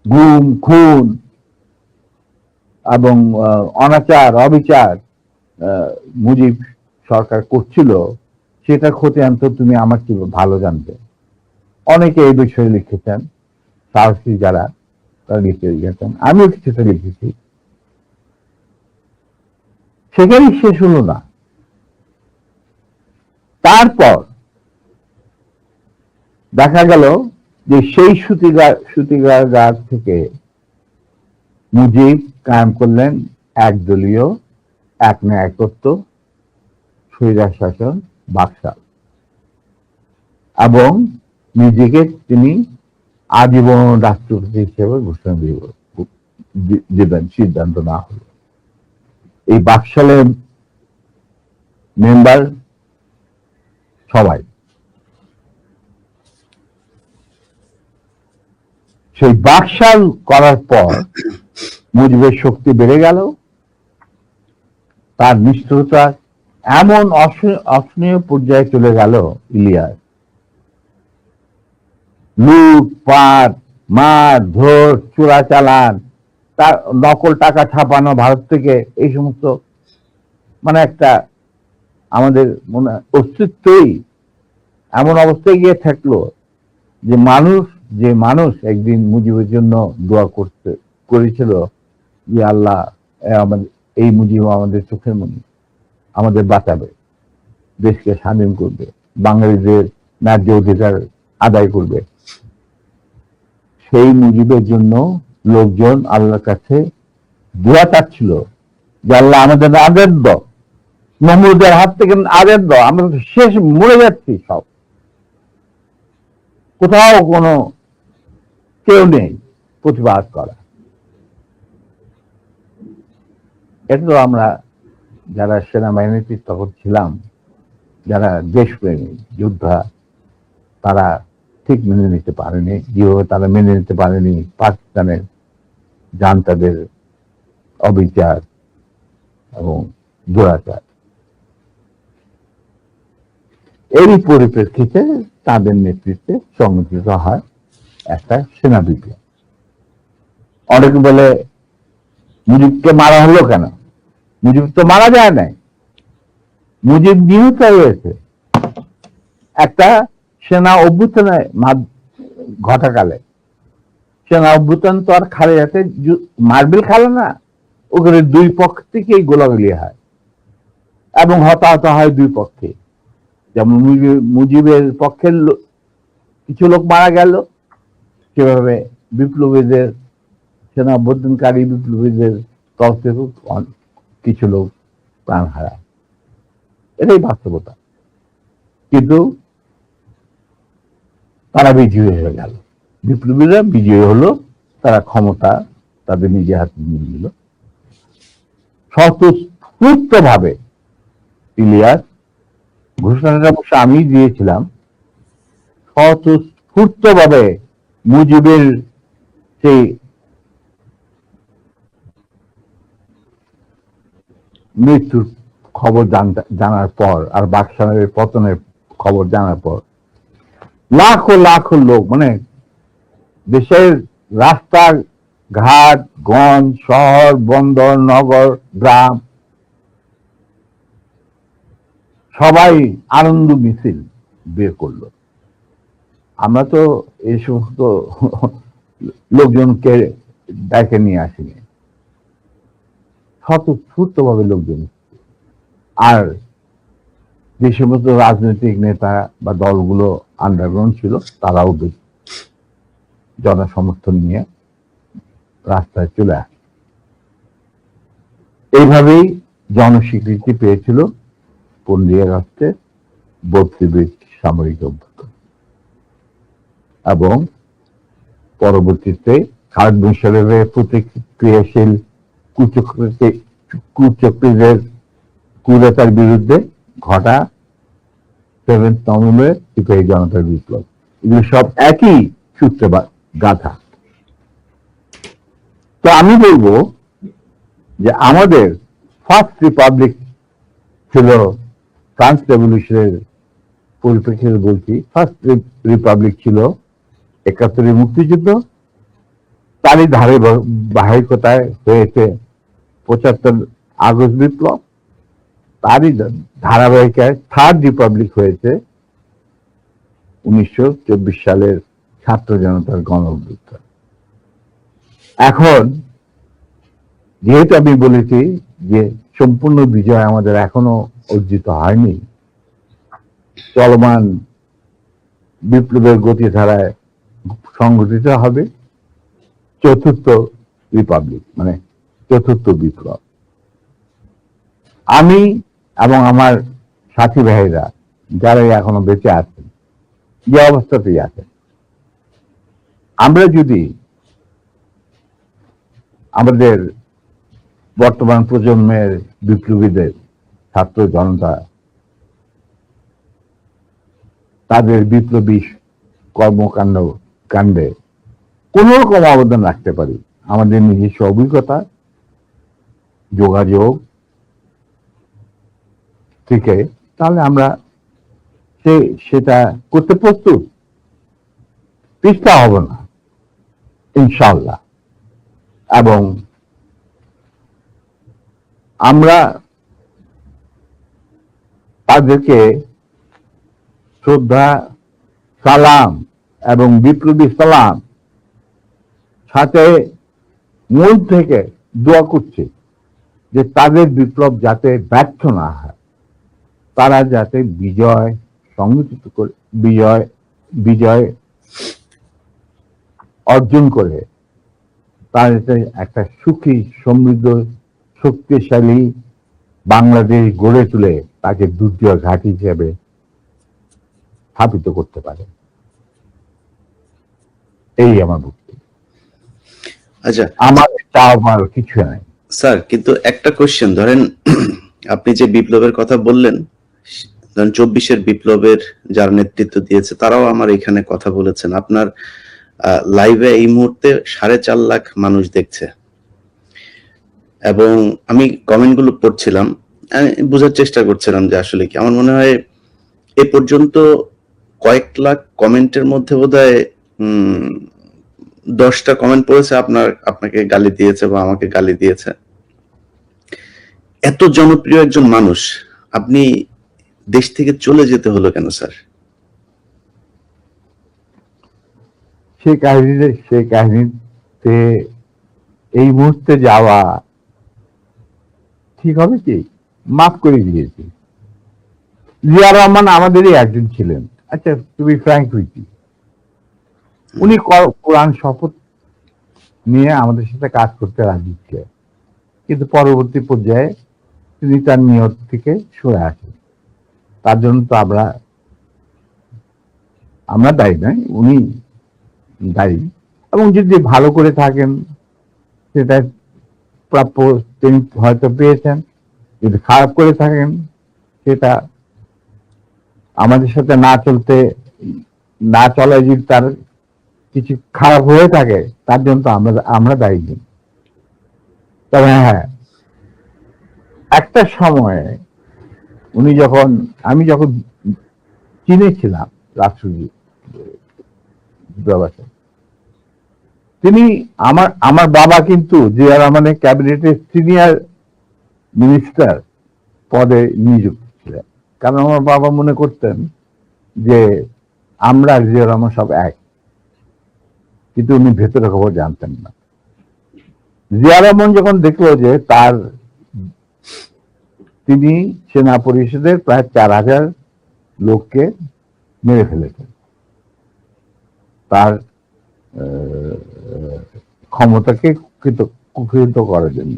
গুম, খুন এবং অনাচার, অবিচার মুজিব সরকার করছিল, সেটা খতিয়ান তো তুমি আমার কি ভালো জানবে। অনেকে এই বিষয়ে লিখেছেন, সাহসী যারা তারা লিখে গেছেন, আমিও কিছুটা লিখেছি। সেখানেই শেষ হলো না। তারপর দেখা গেল যে সেই সুতিগার থেকে মুজিব কায়েম করলেন একদলীয় এক ন্যায়তত্ত্ব, স্বৈরাচার শাসন, বাকশাল, এবং নিজেকে তিনি আজীবন রাষ্ট্রপতি হিসেবে ঘোষণা দেবেন সিদ্ধান্ত না হলো। এই বাকশালের মেম্বার সবাই। সেই বাকশাল করার পর মুজিবের শক্তি বেড়ে গেল, তার নিষ্ঠুরতা এমন অসহনীয় পর্যায়ে চলে গেল, ইলিয়াস লুটপাট, মার ধর, চোরাচালান, তার নকল টাকা ছাপানো ভারত থেকে, এই সমস্ত মানে একটা আমাদের মনে অস্তিত্বই এমন অবস্থায় গিয়ে থাকলো যে মানুষ একদিন মুজিবের জন্য দোয়া করেছিল যে আল্লাহ আমাদের এই মুজিব আমাদের চোখের মনি, আমাদের বাঁচাবে, দেশকে স্বাধীন করবে, বাঙালিদের ন্যায্য অধিকার আদায় করবে। সেই মুজিবের জন্য লোকজন আল্লাহর কাছে দোয়া চাচ্ছিল যে আল্লাহ আমাদের আদেশ দাও, নমরুদের হাত থেকে আদেশ দাও, আমরা তো শেষ মরে যাচ্ছি সব, কোথাও কোনো কেউ নেই প্রতিবাদ করা। এটা তো আমরা যারা সেনাবাহিনীতে তখন ছিলাম, যারা দেশপ্রেমী যোদ্ধা, তারা ঠিক মেনে নিতে পারেনি, যেভাবে তারা মেনে নিতে পারেনি পাকিস্তানের জান্তাদের অবিচার এবং দুরাচার। এরই পরিপ্রেক্ষিতে তাদের নেতৃত্বে সংগঠিত হয় একটা সেনা বিপ্লব। অনেকে বলে মুজিবকে মারা হলো কেন? মুজিব তো মারা যায় নাই, মুজিব নিহত হয়েছে একটা সেনা অভ্যুত্থানে ঘটাকালে। সেনা অভ্যুত্থান তো আর খালেদাতে মার্বেল খেলে না, ওখানে দুই পক্ষ থেকেই গোলাগুলি হয় এবং হতাহত হয় দুই পক্ষে। যেমন মুজিবের পক্ষের কিছু লোক মারা গেল, সেভাবে বিপ্লবীদের সেনা অভ্যুত্থানকারী বিপ্লবীদের তরফ থেকে কিছু লোক প্রাণ হারায়। এটাই বাস্তবতা। কিন্তু তারা বিজয়ী হয়ে গেল, বিপ্লবীরা বিজয়ী হলো, তারা ক্ষমতা তাদের নিজের হাতে নিয়ে নিল। স্বতঃস্ফূর্ত ভাবে ইলিয়াস, ঘোষণাটা অবশ্য আমি দিয়েছিলাম, স্বতঃস্ফূর্ত ভাবে মুজিবের সেই মৃত্যুর খবর জানার পর আর বাকশালের পতনের খবর জানার পর লাখো লাখো লোক, মানে দেশের রাস্তা ঘাট, গঞ্জ, শহর, বন্দর, নগর, গ্রাম, সবাই আনন্দ মিছিল বের করলো। আমরা তো এই সমস্ত লোকজনকে ডেকে নিয়ে আসিনি, স্বতঃস্ফূর্ত ভাবে লোকজন। আর যে সমস্ত রাজনৈতিক নেতা বা দলগুলো আন্ডারগ্রাউন্ড ছিল, তারাও জনসমর্থন নিয়ে রাস্তায় চলে আসে। এইভাবেই জনস্বীকৃতি পেয়েছিল 15 আগস্টে 32 সামরিক অভ্যুত্থান। এবং পরবর্তীতে খালেদ মোশাররফের প্রতিক্রিয়াশীল কুচক্রীদের কুরাতার বিরুদ্ধে ঘটা 7 নভেম্বর সিপাহী জনতার বিপ্লব, এগুলো সব একই সূত্রে গাথা। তো আমি বলবো যে আমাদের ফার্স্ট রিপাবলিক ছিল ফ্রান্স রেভলিউশনের পরিপ্রেক্ষিতে বলছি, ফার্স্ট রিপাবলিক ছিল 71 মুক্তিযুদ্ধ, তারই ধারাবাহিকতায় হয়েছে 75 আগস্ট বিপ্লব, তারই ধারাবাহিকায় থার্ড রিপাবলিক হয়েছে 1924 সালের ছাত্র জনতার গণ অভ্যুত্থান। এখন যেহেতু আমি বলেছি যে সম্পূর্ণ বিজয় আমাদের এখনো অর্জিত হয়নি, চলমান বিপ্লবের গতিধারায় সংগঠিত হবে চতুর্থ রিপাবলিক, মানে চতুর্থ বিপ্লব। আমি এবং আমার সাথী ভাইরা যারা এখনো বেঁচে আছেন, যে অবস্থাতেই আছেন, আমরা যদি আমাদের বর্তমান প্রজন্মের বিপ্লবীদের, ছাত্র জনতা তাদের বিপ্লবী কাণ্ডে কোন রকম অবদান রাখতে পারি, আমাদের নিজস্ব অভিজ্ঞতা, যোগাযোগ থেকে, তাহলে আমরা সেটা করতে প্রস্তুত, পিছপা হব না ইনশাআল্লাহ। এবং আমরা তাদেরকে শ্রদ্ধা, সালাম এবং বিপ্লবী সালাম সাথে মূল থেকে দোয়া করছি যে তাদের বিপ্লব যাতে ব্যর্থ না হয়, তারা যাতে বিজয় সংগঠিত করে বিজয় অর্জন করে, তার একটা সুখী, সমৃদ্ধ, শক্তিশালী বাংলাদেশ গড়ে তুলে তাকে দুর্জয় ঘাঁটি হিসেবে স্থাপিত করতে পারে। এই আমার বক্তব্য। আচ্ছা, আমার চাওয়ার কিছু নাই স্যার, কিন্তু একটা কোশ্চেন, ধরেন আপনি যে বিপ্লবের কথা বললেন, 24-এর বিপ্লবের যারা নেতৃত্ব দিয়েছে তারাও আমার এখানে কথা বলেছেন। আপনার লাইভে এই মুহূর্তে 4.5 লাখ মানুষ দেখছে, এবং আমি কমেন্টগুলো পড়ছিলাম, বোঝার চেষ্টা করছিলাম যে আসলে কি। আমার মনে হয় এ পর্যন্ত কয়েক লাখ কমেন্টের মধ্যে বোধহয় 10টা কমেন্ট পড়েছে আপনাকে গালি দিয়েছে বা আমাকে গালি দিয়েছে। এত জনপ্রিয় একজন মানুষ, আপনি দেশ থেকে চলে যেতে হলো কেন স্যার? সেই কাহিনীতে এই মুহূর্তে যাওয়া ঠিক হবে কি? মাফ করে দিয়েছি। জিয়া রহমান আমাদেরই একজন ছিলেন। আচ্ছা, to be frank with you, উনি কোরআন শপথ নিয়ে আমাদের সাথে কাজ করতে রাজি ছিলেন, কিন্তু পরবর্তী পর্যায়ে তিনি তার নিয়ত থেকে সরে আসেন। তার জন্য তো আমরা দায়ী নয়, উনি দায়ী। এবং যদি ভালো করে থাকেন সেটা প্রাপ্য তিনি হয়তো পেয়েছেন, যদি খারাপ করে থাকেন সেটা আমাদের সাথে না চলায় যদি তার কিছু খারাপ হয়ে থাকে, তার জন্য তো আমরা দায়ী নেই। তবে হ্যাঁ, একটা সময়ে আমি যখন চিনেছিলাম রাষ্ট্রপতি, তিনি আমার বাবা কিন্তু জিয়া রহমানের ক্যাবিনেটের সিনিয়র মিনিস্টার পদে নিযুক্ত ছিলেন। কারণ আমার বাবা মনে করতেন যে আমরা জিয়া রহমান সব এক, কিন্তু উনি ভেতরে খবর জানতেন না। জিয়া রহমান যখন দেখলো যে তিনি সেনা পরিষদের প্রায় 4000 লোককে মেরে ফেলেছেন তার ক্ষমতাকে কুক্ষিগত করার জন্য,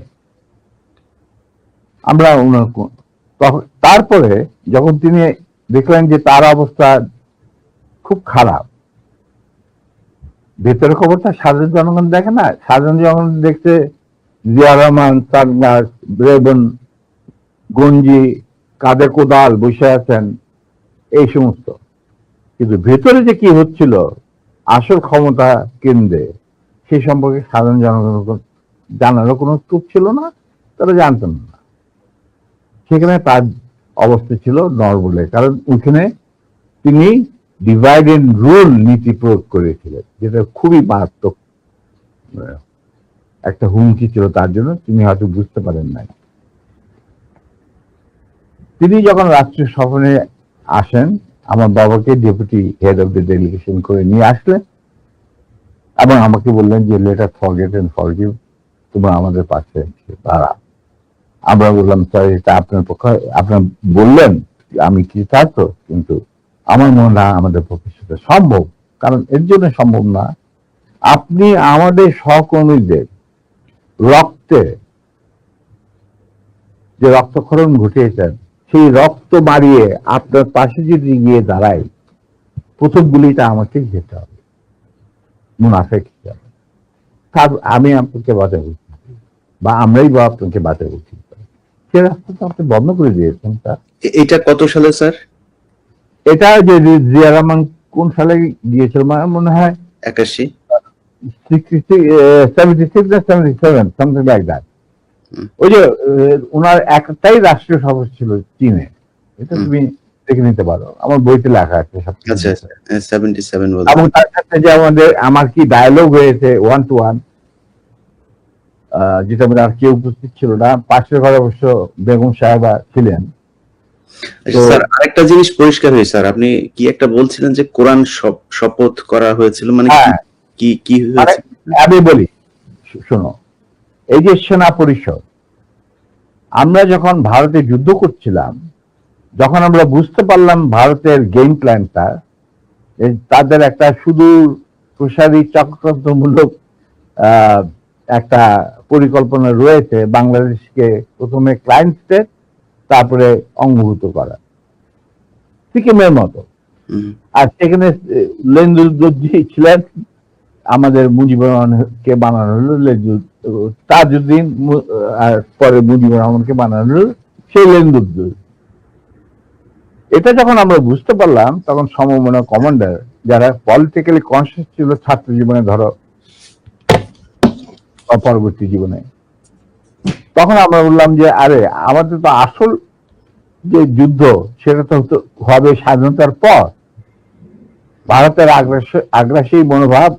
তারপরে যখন তিনি দেখলেন যে তার অবস্থা খুব খারাপ, ভেতরের খবরটা সাধারণ জনগণ দেখে না, সাধারণ জনগণ দেখছে জিয়া রহমান, সারনাস, রেবন, গঞ্জি, কাঁধে কোদাল বসে আছেন, এই সমস্ত। কিন্তু ভেতরে যে কি হচ্ছিল আসল ক্ষমতা কেন্দ্রে, সেই সম্পর্কে সাধারণ জনগণ জানারও কোনো স্কোপ ছিল না, তারা জানতেন না। সেখানে তার অবস্থা ছিল নরবলে, কারণ ওখানে তিনি ডিভাইড এন্ড রুল নীতি প্রয়োগ করেছিলেন, যেটা খুবই মারাত্মক একটা হুমকি ছিল তার জন্য। তিনি হয়তো বুঝতে পারেন নাই। তিনি যখন রাষ্ট্রীয় সফরে আসেন, আমার বাবাকে deputy head of the delegation করে নিয়ে আসলেন এবং আমাকে বললেন যে let us forget and forgive, তোমরা আমাদের পাশে দাঁড়া। আমরা বললাম স্যার, এটা আপনার পক্ষে, আপনার বললেন আমি কি থাকতো, কিন্তু আমার মনে হয় আমাদের পক্ষে সেটা সম্ভব। কারণ এর জন্য সম্ভব না, আপনি আমাদের সহকর্মীদের রক্তে যে রক্তক্ষরণ ঘটিয়েছেন, সেই রক্ত মারিয়ে আপনার পাশে যদি গিয়ে দাঁড়াই, প্রথম গুলিটা আমাকে যেতে হবে, মুনাফেক হিসাবে। তার আমি আপনাকে বাঁচাবো, বা আমরাই বা আপনাকে বাঁচাবো, সে রাস্তা তো আপনি বন্ধ করে দিয়েছেন। এটা কত সালে স্যার? এটা যে জিয়া রহমান কোন সালে গিয়েছিল মনে হয় 81। 76 না 77, সামথিং লাইক দ্যাট। হুম। ওই যে ওনার একটাই রাষ্ট্রীয় সফর ছিল চীনে, এটা তুমি দেখে নিতে পারো, আমার বইতে লেখা আছে সব। আচ্ছা, 77 বলতে। এবং তার সাথে যে আমার কি ডায়লগ হয়েছে 1 to 1, যেটা মানে আর কেউ উপস্থিত ছিল না, পাশের ঘরে অবশ্য বেগম সাহেবা ছিলেন। আচ্ছা স্যার, আরেকটা জিনিস পরিষ্কার হয়েছে স্যার, আপনি কি একটা বলছিলেন যে কোরআন শপথ করা হয়েছিল, মানে হ্যাঁ, কি মানে হয়েছে? আমি বলি শোনো, এই যে সেনা পরিষদ, আমরা যখন ভারতে যুদ্ধ করছিলাম, যখন আমরা বুঝতে পারলাম ভারতের গেম প্ল্যানটা, তাদের একটা সুদূর প্রসারী চক্রান্তমূলক একটা পরিকল্পনা রয়েছে বাংলাদেশকে প্রথমে ক্লায়েন্ট স্টেট, তারপরে অঙ্গভূত করা, সিকিমের মতো। আর সেখানে লেন্দুদ্দোজি ছিলেন, আমাদের মুজিবুর রহমানকে বানানো হলো তাজউদ্দিন, আর পরে মুজিবুর রহমানকে বানানো হলো সেই লেন্দুদ্দোজি। এটা যখন আমরা বুঝতে পারলাম, তখন সমমনা কমান্ডার যারা পলিটিক্যালি কনসিয়াস ছিল ছাত্র জীবনে, ধরো পরবর্তী জীবনে, তখন আমরা বললাম যে আরে আমাদের তো আসল যে যুদ্ধ সেটা তো হবে স্বাধীনতার পর। ভারতের আগ্রাসী মনোভাব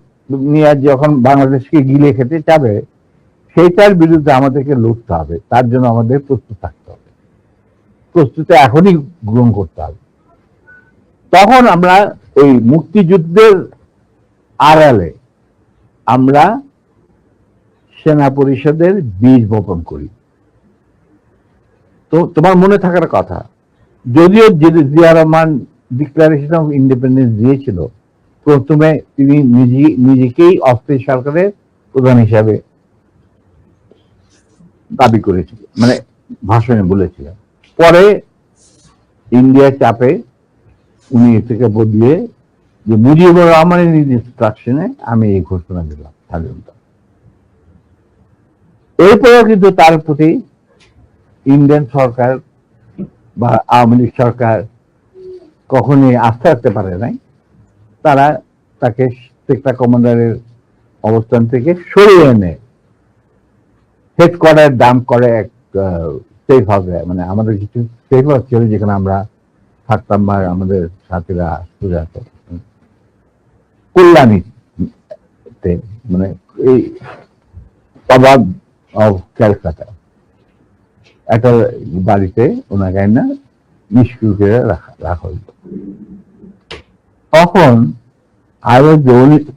নিয়ে যখন বাংলাদেশকে গিলে খেতে যাবে, সেইটার বিরুদ্ধে আমাদেরকে লড়তে হবে, তার জন্য আমাদের প্রস্তুত থাকতে হবে, প্রস্তুতি এখনই গ্রহণ করতে হবে। তখন আমরা ওই মুক্তিযুদ্ধের আড়ালে আমরা সেনা পরিষদের বীজ বপন করি। তো তোমার মনে থাকার কথা, যদিও Zia Rahman declaration of independence দিয়েছিল, প্রথমে তিনি নিজেকেই অস্থায়ী সরকারের প্রধান হিসাবে দাবি করেছিল, মানে ভাষণে বলেছিলেন। পরে ইন্ডিয়ার চাপে উনি থেকে বদলিয়ে যে মুজিবুর রহমানের ইনস্ট্রাকশনে আমি এই ঘোষণা দিলাম স্বাধীনতা। এরপরেও কিন্তু তার প্রতি ইন্ডিয়ান সরকার বা আওয়ামী লীগ সরকার কখনোই আস্থা রাখতে পারে নাই। তারা তাকে সেক্টর কমান্ডারের অবস্থান থেকে সরিয়ে এনে হেডকোয়ার্টার ডাম্প করে এক সেফ হাউসে, মানে আমাদের কিছু সেফ হাউস ছিল যেখানে আমরা থাকতাম, বা আমাদের সাথীরা সুজাত কল্যাণীতে, মানে এই অবাধ অফ ক্যালকাটা একটা বাড়িতে ওনাকে না নিষ্ক্রিয় করে রাখা হইত। তখন আরো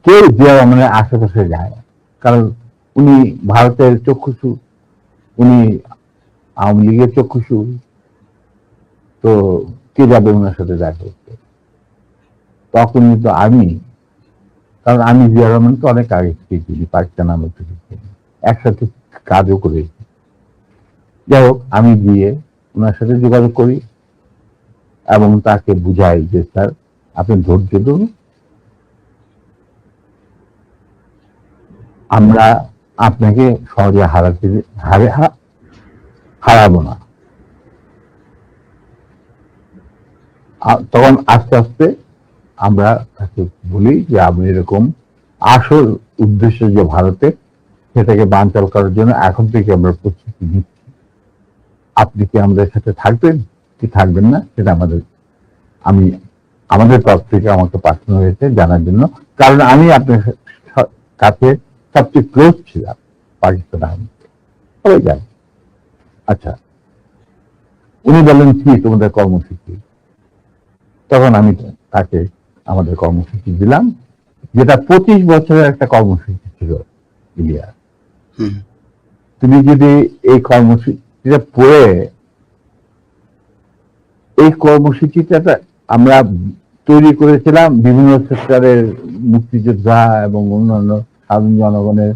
কেউ জিয়া রহমানের আশেপাশে যায়, কারণ উনি ভারতের চক্ষুষু, উনি আওয়ামী লীগের চক্ষুষু, তো কে যাবে ওনার সাথে দেখা করতে? তখন কিন্তু আমি, কারণ আমি জিয়া রহমানকে অনেক আগে থেকে চিনি, পাকিস্তান আমল থেকে চিনি, একসাথে কাজও করেছি। যাই হোক, আমি গিয়ে ওনার সাথে যোগাযোগ করি এবং তাকে বুঝাই যে স্যার আপনি ধৈর্য ধরুন, আমরা আপনাকে সহজে হারাবো না। তখন আস্তে আস্তে আমরা তাকে বলি যে আপনি এরকম আসল উদ্দেশ্য যে ভারতে, সেটাকে বানচাল করার জন্য এখন থেকে আমরা প্রস্তুতি নিচ্ছি। আপনি কি আমাদের সাথে থাকবেন কি থাকবেন না সেটা আমাদের তরফ থেকে আমাকে পাঠানো হয়েছে জানার জন্য, কারণ আমি আপনার কাছে সবচেয়ে ক্লোজ ছিলাম পাকিস্তান আর্মিতে, সবাই জানে। আচ্ছা, উনি বললেন কি তোমাদের কর্মসূচি? তখন আমি তাকে আমাদের কর্মসূচি দিলাম, যেটা 25 বছরের একটা কর্মসূচি ছিল ইলিয়া। তুমি যদি এই কর্মসূচিটা পড়ে, এই কর্মসূচিটা আমরা তৈরি করেছিলাম বিভিন্ন সেক্টরের মুক্তিযোদ্ধা এবং অন্যান্য সাধারণ জনগণের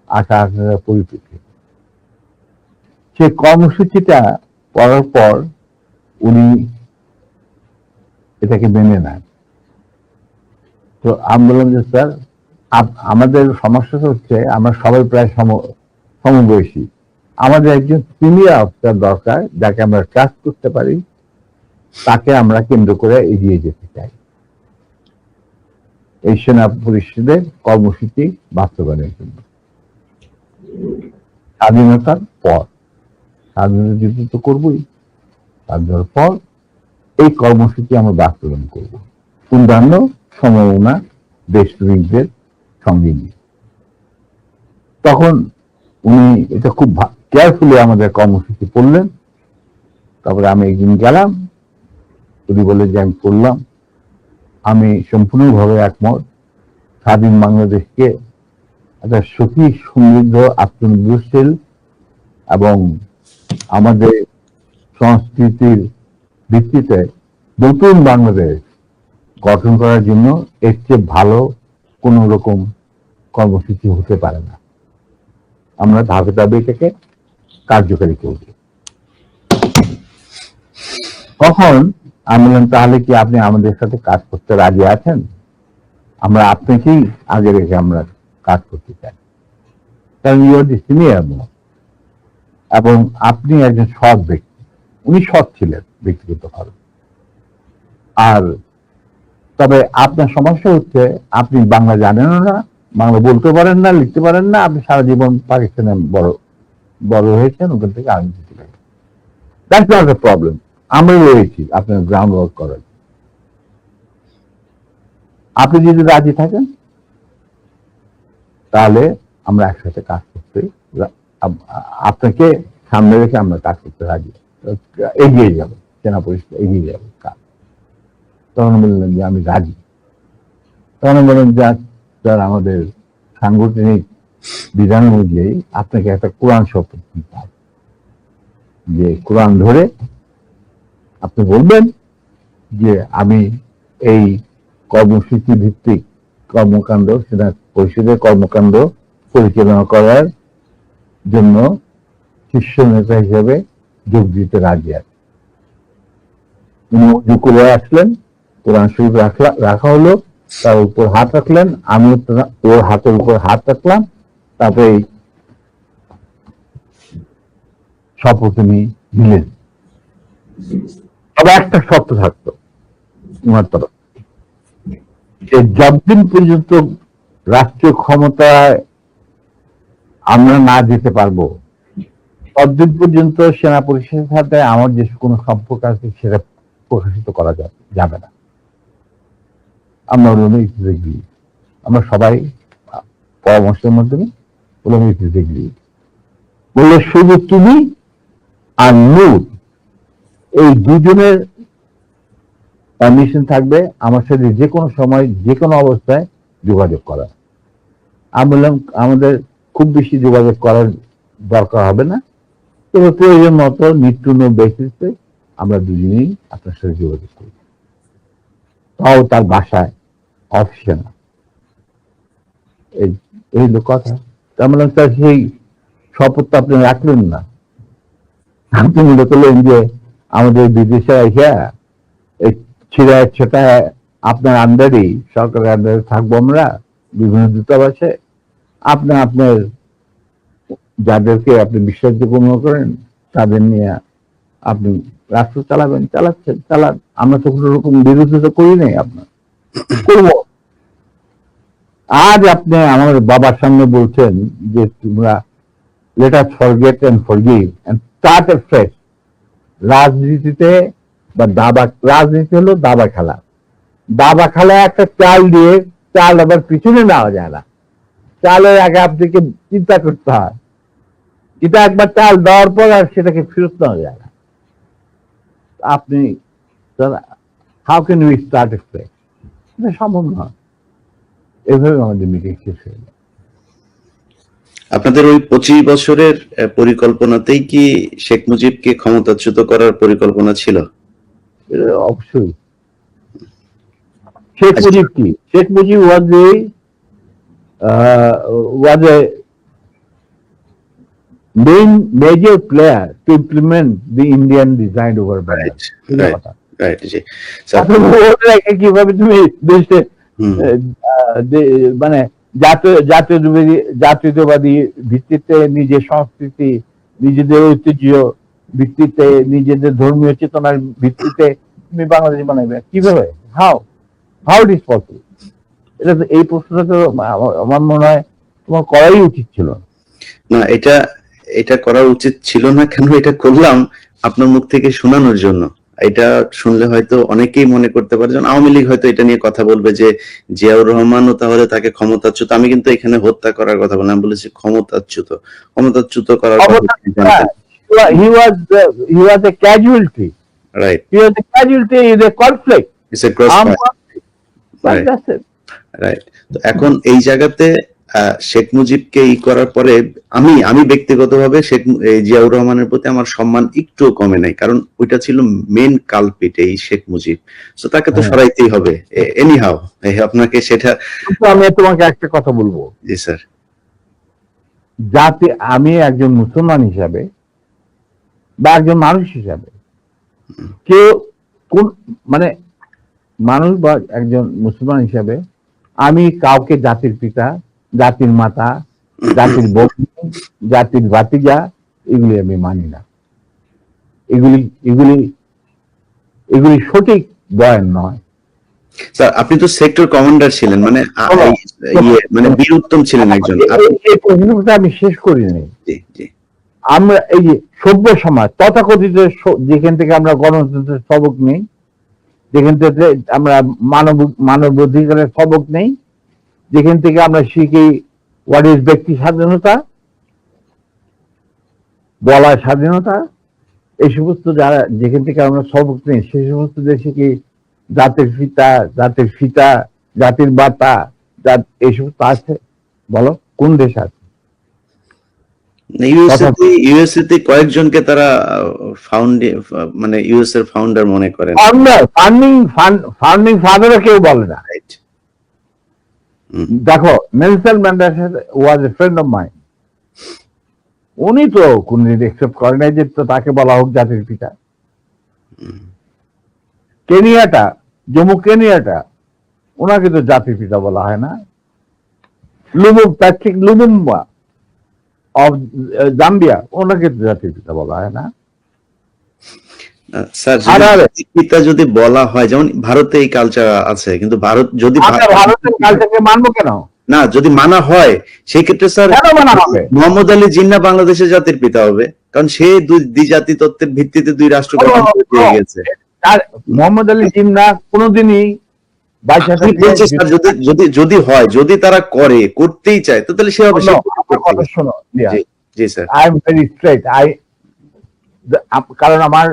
আশা আকাঙ্ক্ষার পরিপ্রেক্ষিতে। সেই কর্মসূচিটা পড়ার পর উনি এটাকে মেনে নেন। তো আমি বললাম যে স্যার আমাদের সমস্যা হচ্ছে আমরা সবাই প্রায় সমবয়সী, আমাদের একজন সিনিয়র অফিসার দরকার যাকে আমরা ট্রাস্ট করতে পারি, তাকে আমরা কেন্দ্র করে এগিয়ে যেতে চাই এই সেনা পরিষদের কর্মসূচি বাস্তবায়নের জন্য। স্বাধীনতার পর, স্বাধীনতা যুদ্ধ তো করবোই, স্বাধীনতার পর এই কর্মসূচি আমরা বাস্তবায়ন করব অন্যান্য সম্ভাবনা দেশপ্রেমিকদের সঙ্গে নিয়ে। তখন উনি এটা খুব কেয়ারফুলি আমাদের কর্মসূচি পড়লেন। তারপরে আমি একদিন গেলাম, উনি বলে যে আমি পড়লাম, আমি সম্পূর্ণভাবে একমত। স্বাধীন বাংলাদেশকে একটা সুখী সমৃদ্ধ আত্মনির্ভরশীল এবং আমাদের সংস্কৃতির ভিত্তিতে নতুন বাংলাদেশ গঠন করার জন্য এর চেয়ে ভালো কোন রকম কর্মসূচি হতে পারে না। আমরা ধাপে ধাপে এটাকে কার্যকারী করব। তখন আমি বললাম, তাহলে কি আপনি আমাদের সাথে কাজ করতে রাজি আছেন? আমরা আপনাকেই আগে রেখে আমরা কাজ করতে চাই, কারণ you are the senior most এবং আপনি একজন সৎ ব্যক্তি। উনি সৎ ছিলেন ব্যক্তিগতভাবে। আর তবে আপনার সমস্যা হচ্ছে আপনি বাংলা জানেনও না, বাংলা বলতে পারেন না, লিখতে পারেন না। আপনি সারা জীবন পাকিস্তানে বড় হয়েছেন, ওখান থেকে আর্মিতে চলে গেছেন। That's not a problem. আমরা রয়েছি আপনার গ্রাউন্ড ওয়ার্ক করার। আপনি যদি রাজি থাকেন তাহলে আমরা একসাথে কাজ করতে, আপনাকে সামনে রেখে আমরা কাজ করতে রাজি, এগিয়ে যাবো, সেনা পরিষদ এগিয়ে যাবো কাজ। তখন বললেন যে আমি রাজি। তখন বললেন যে স্যার, আমাদের সাংগঠনিক বিধান অনুযায়ী আপনাকে একটা কোরআন শপথ দিতে হবে, যে কোরআন ধরে আপনি বলবেন যে আমি এই কর্মসূচি ভিত্তিক কর্মকাণ্ড, সেনা পরিষদের কর্মকাণ্ড পরিচালনা করার জন্য শীর্ষ নেতা হিসেবে যোগ দিতে রাজি আছে। উনি উজু করে আসলেন, কোরআন শরীফ রাখা হলো, তার উপর হাত রাখলেন, আমি ওর হাতের উপর হাত রাখলাম, তারপরে শপথ নিলেন। তবে একটা শর্ত থাকতো ওনার তরফ, যে যতদিন পর্যন্ত রাষ্ট্রীয় ক্ষমতায় আমরা না যেতে পারবো ততদিন পর্যন্ত সেনা পরিষদের সাথে আমার যে কোনো সম্পর্ক আছে সেটা প্রকাশিত করা যাবে না। আমরা আমরা সবাই পরামর্শের মাধ্যমে বললো শুধু তুমি আর নূর এই দুজনের পারমিশন থাকবে আমার সাথে যে কোনো সময় যে কোনো অবস্থায় যোগাযোগ করা। আমি বললাম আমাদের খুব বেশি যোগাযোগ করার দরকার হবে না, তবে প্রয়োজন মতো নিত্য বেসিসে আমরা দুজনেই আপনার সাথে যোগাযোগ করি, তাও তার বাসায়, অফিসে না। এই কথা। তার মানে তার সেই শপথটা আপনি রাখলেন না। আপনি মনে করলেন যে আমাদের বিদেশে এসে এই ছিড়ায় ছেটায় আপনার আন্ডারেই, সরকারের আন্ডারে থাকবো আমরা বিভিন্ন দূতাবাসে। আপনার যাদেরকে আপনি বিশ্বাসযোগ্য মনে করেন তাদের নিয়ে আপনি রাষ্ট্র চালান। আমরা তো কোনো রকম বিরোধিতা করি নাই, আপনার করবো। আজ আপনি আমাদের বাবার সামনে বলছেন যে তোমরা let us forget and forgive and start afresh। রাজনীতিতে বা রাজনীতি হলো দাবা খেলা। দাবা খেলায় একটা চাল দিয়ে চাল আবার পিছনে নেওয়া যায় না, চালের আগে আপনাকে চিন্তা করতে হয়। এটা একবার চাল দেওয়ার পর আর সেটাকে ফেরত নেওয়া যায় না। আপনি how can we start afresh? এটা সম্ভব নয়। এভাবে আমাদের মিটিং শেষ হয়ে যায়। আপনাদের ওই 25 বছরের পরিকল্পনাতেই কি শেখ মুজিবকে ক্ষমতাচ্যুত করার পরিকল্পনা ছিল? অবশ্যই। শেখ মুজিব কি? Sheikh Mujib was a main major player to implement the Indian design over Right. জি কিভাবে তুমি দেশে মানে জাতীয়তাবাদী ভিত্তিতে নিজের সংস্কৃতি, নিজেদের ঐতিহ্য ভিত্তিতে, নিজেদের ধর্মীয় চেতনার ভিত্তিতে তুমি বাংলাদেশ বানাইবে কিভাবে? How how it is possible? এটা তো, এই প্রশ্নটা তো আমার মনে হয় তোমার করাই উচিত ছিল। না, এটা এটা করা উচিত ছিল না কেন, এটা করলাম আপনার মুখ থেকে শোনানোর জন্য। এটা শুনলে হয়তো অনেকেই মনে করতে পারে, যেমন আওয়ামী লীগ হয়তো এটা নিয়ে কথা বলবে যে জিয়াউর রহমানও তাহলে তাকে ক্ষমতাচ্যুত। আমি কিন্তু এখানে হত্যা করার কথা বললাম, আমি বলেছি ক্ষমতাচ্যুত। ক্ষমতাচ্যুত করার কথা He was he was a casualty. Right, He was a casualty in a conflict. It's a cross Armed fire. conflict. But Right. that's it. Right. তো এখন এই জায়গাতে শেখ মুজিবকে করার পরে আমি ব্যক্তিগতভাবে জিয়াউর রহমানের প্রতি আমার সম্মান একটুও কমে নাই, কারণ ওইটা ছিল মেন কালপিট এই শেখ মুজিব। তো তাকে তো সরাইতেই হবে এনি হাউ। আপনাকে সেটা, কিন্তু আমি তোমাকে একটা কথা বলবো, জি স্যার, যাতে আমি একজন মুসলমান হিসাবে বা একজন মানুষ হিসাবে, কেউ কোন মানে মানুষ বা একজন মুসলমান হিসাবে আমি কাউকে জাতির পিতা, জাতির মাতা, জাতির বন্ধু, জাতির ভাতিজা এগুলি আমি মানি না। এগুলি এগুলি এগুলি সঠিক বয়ান নয়। স্যার আপনি তো সেক্টর কমান্ডার ছিলেন, মানে মানে বীর উত্তম ছিলেন একজন। এই প্রশ্নটা আমি শেষ করিনি। জি জি। আমরা এই যে সভ্য সমাজ তথাকথিত, যেখান থেকে আমরা গণতন্ত্রের সবক নেই, যেখান থেকে আমরা মানবাধিকারের সবক নেই, যেখান থেকে আমরা শিখি হোয়াট ইজ ব্যক্তি স্বাধীনতা, বলার স্বাধীনতা, এই সমস্ত যারা যেখান থেকে আমরা সবক নেই, সেই সমস্ত দেশে কি জাতির পিতা, জাতির ফিতা, জাতির বাতা, এই সমস্ত আছে? বলো কোন দেশ আছে? ইউএসএতে কয়েকজনকে তারা মানে ইউএস এর ফাউন্ডার মনে করেন। ফাউন্ডিং ফাদারও কেউ বলে না। দেখো, Nelson Mandela was a friend of mine. উনি তো কোনদিন একসেপ্ট করে নাই যে তাকে বলা হোক জাতির পিতা। কেনিয়াটা, জম্মু কেনিয়াটা, ওনাকে তো জাতির পিতা বলা হয় না। প্যাট্রিক লুমুম্বা অফ জাম্বিয়া, ওনাকে তো জাতির পিতা বলা হয় না। স্যার পিতা যদি বলা হয়, যেমন ভারতে এই কালচার আছে, কিন্তু ভারত যদি ভারতের কালচারকে মানবো কেন? না, যদি মানা হয় সেই ক্ষেত্রে স্যার মোহাম্মদ আলী জিন্নাহ বাংলাদেশের জাতির পিতা হবে, কারণ সে দ্বিজাতি তত্ত্বের ভিত্তিতে দুই রাষ্ট্র গঠন করে গেছে। মোহাম্মদ আলী জিন্নাহ কোনোদিনই যদি হয়, যদি তারা করতেই চায়, তো তাহলে সে হবে। শোনো, জি sir, I am very straight. কারণ আমার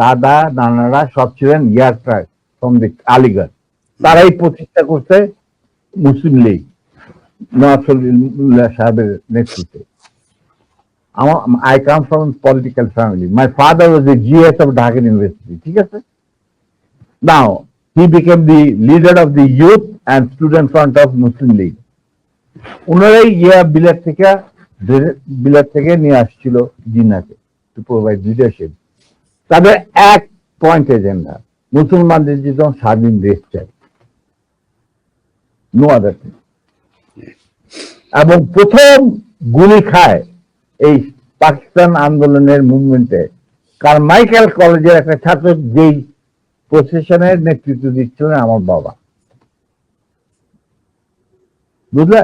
দাদা নানারা সব ছিলেন ইয়ারক্রাফট ফ্রম দি আলিগড়। তারাই প্রতিষ্ঠা করছে মুসলিম লীগ নওয়াজ শরীফুল্লাহ সাহেবের নেতৃত্বে। I come from a political family. My father was the GS of Dhaka University. ঠিক আছে? Now, he became the leader of the youth and student front of Muslim League. ওনারাই বিলাত থেকে নিয়ে আসছিল জিন্নাহকে টু প্রোভাইড লিডারশিপ। তাদের এক পয়েন্ট এজেন্ডা, মুসলমানদের যেন স্বাধীন দেশ চাই, নো আদার থিং। এবং প্রথম গুলি খায় এই পাকিস্তান আন্দোলনের মুভমেন্টে কারমাইকেল কলেজের একটা ছাত্র, যেই প্রসেশনের নেতৃত্ব দিচ্ছিলেন আমার বাবা। বুঝলে?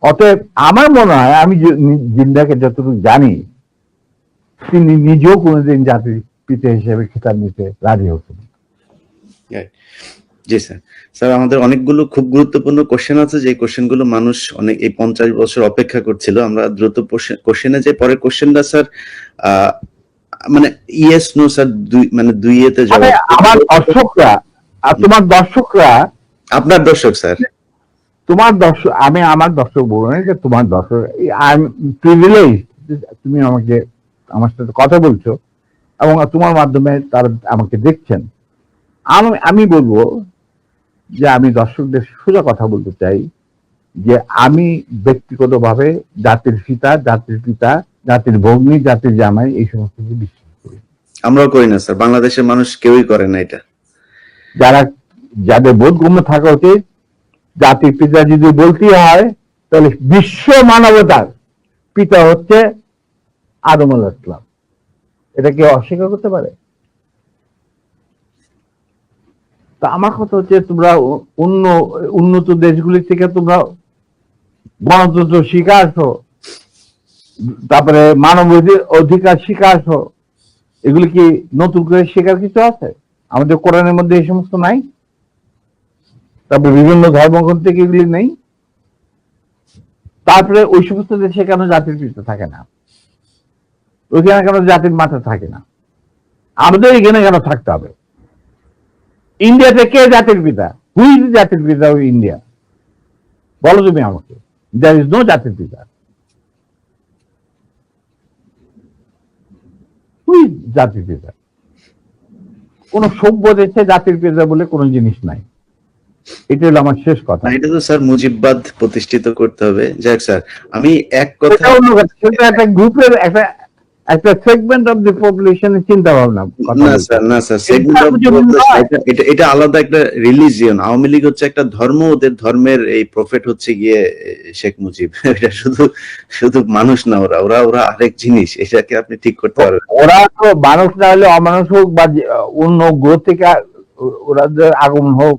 অতএব আমার মনে হয়, আমি জিন্নাহকে যতটুকু জানি, তিনি নিজেও কোনোদিন জাতির পিতা হিসেবে খেতাব নিতে রাজি হতেন। জি স্যার। স্যার আমাদের অনেকগুলো খুব গুরুত্বপূর্ণ কোশ্চেন আছে, যে কোশ্চেনগুলো মানুষ অনেক এই 50 বছর অপেক্ষা করছিল। আমরা দ্রুত কোশ্চেনে যাই। পরের কোশ্চেনটা স্যার মানে ইয়েস নো স্যার, মানে দুইয়েতে জবাব। আমার দর্শকরা, তোমার দর্শকরা, আপনার দর্শক স্যার, তোমার দর্শক, আমি আমার দর্শক বলবো না, যে তোমার দর্শক। আই এম প্রিভিলেজড, তুমি আমার সাথে কথা বলছো এবং তোমার মাধ্যমে তারা আমাকে দেখছেন। আমি বলবো যে আমি দর্শকদের সোজা কথা বলতে চাই যে আমি ব্যক্তিগতভাবে জাতির পিতা, জাতির পিতা, জাতির ভগ্নী, জাতির জামাই, এই সমস্ত কিছু বিশ্বাস করি। আমরাও করি না স্যার, বাংলাদেশের মানুষ কেউই করে না এটা। যাদের বোধগম্য থাকা উচিত, জাতির পিতা যদি বলতেই হয়, তাহলে বিশ্ব মানবতার পিতা হচ্ছে আদম আলাইহিস সালাম। এটা কেউ অস্বীকার করতে পারে? তা আমার কথা হচ্ছে তোমরা উন্নত দেশগুলি থেকে তোমরা গণতন্ত্র শিখাছো, তারপরে মানব অধিকার শিখাছো, এগুলি কি নতুন করে শেখার কিছু আছে? আমাদের কোরআনের মধ্যে এই সমস্ত নাই? তারপরে বিভিন্ন ধর্মগ্রন্থ থেকে এগুলি নেই? তারপরে ওই সমস্ত দেশে কেন জাতির পিতা থাকে না? ওইখানে কেন জাতির মাথা থাকে না? আমাদের এখানে কেন থাকতে হবে? ইন্ডিয়াতে কে জাতির পিতা? হুই ইজ জাতির পিতা অফ ইন্ডিয়া? বলো তুমি আমাকে। দেয়ার ইজ নো জাতির পিতা। হুই ইজ জাতির পিতা? কোন সভ্য দেশে জাতির পিতা বলে কোন জিনিস নাই। এটা হলো আমার শেষ কথা। না, এটা তো স্যার মুজিববাদ প্রতিষ্ঠিত করতে হবে। যাক স্যার, আমি এক কথা সেটা অন্য কথা, সেটা একটা গ্রুপের একটা সেগমেন্ট অফ দি পপুলেশনের চিন্তা ভাবনা। না স্যার সেগমেন্ট অফ এটা আলাদা একটা রিলিজিয়ন। আওয়ামী লীগ হচ্ছে একটা ধর্ম, ওদের ধর্মের এই প্রফেট হচ্ছে গিয়ে শেখ মুজিব। এটা শুধু মানুষ না, ওরা আরেক জিনিস। এটাকে আপনি ঠিক করতে পারবেন। ওরা তো মানুষ না হলে অমানুষ হোক বা অন্য গ্রহ থেকে ওদের আগমন হোক,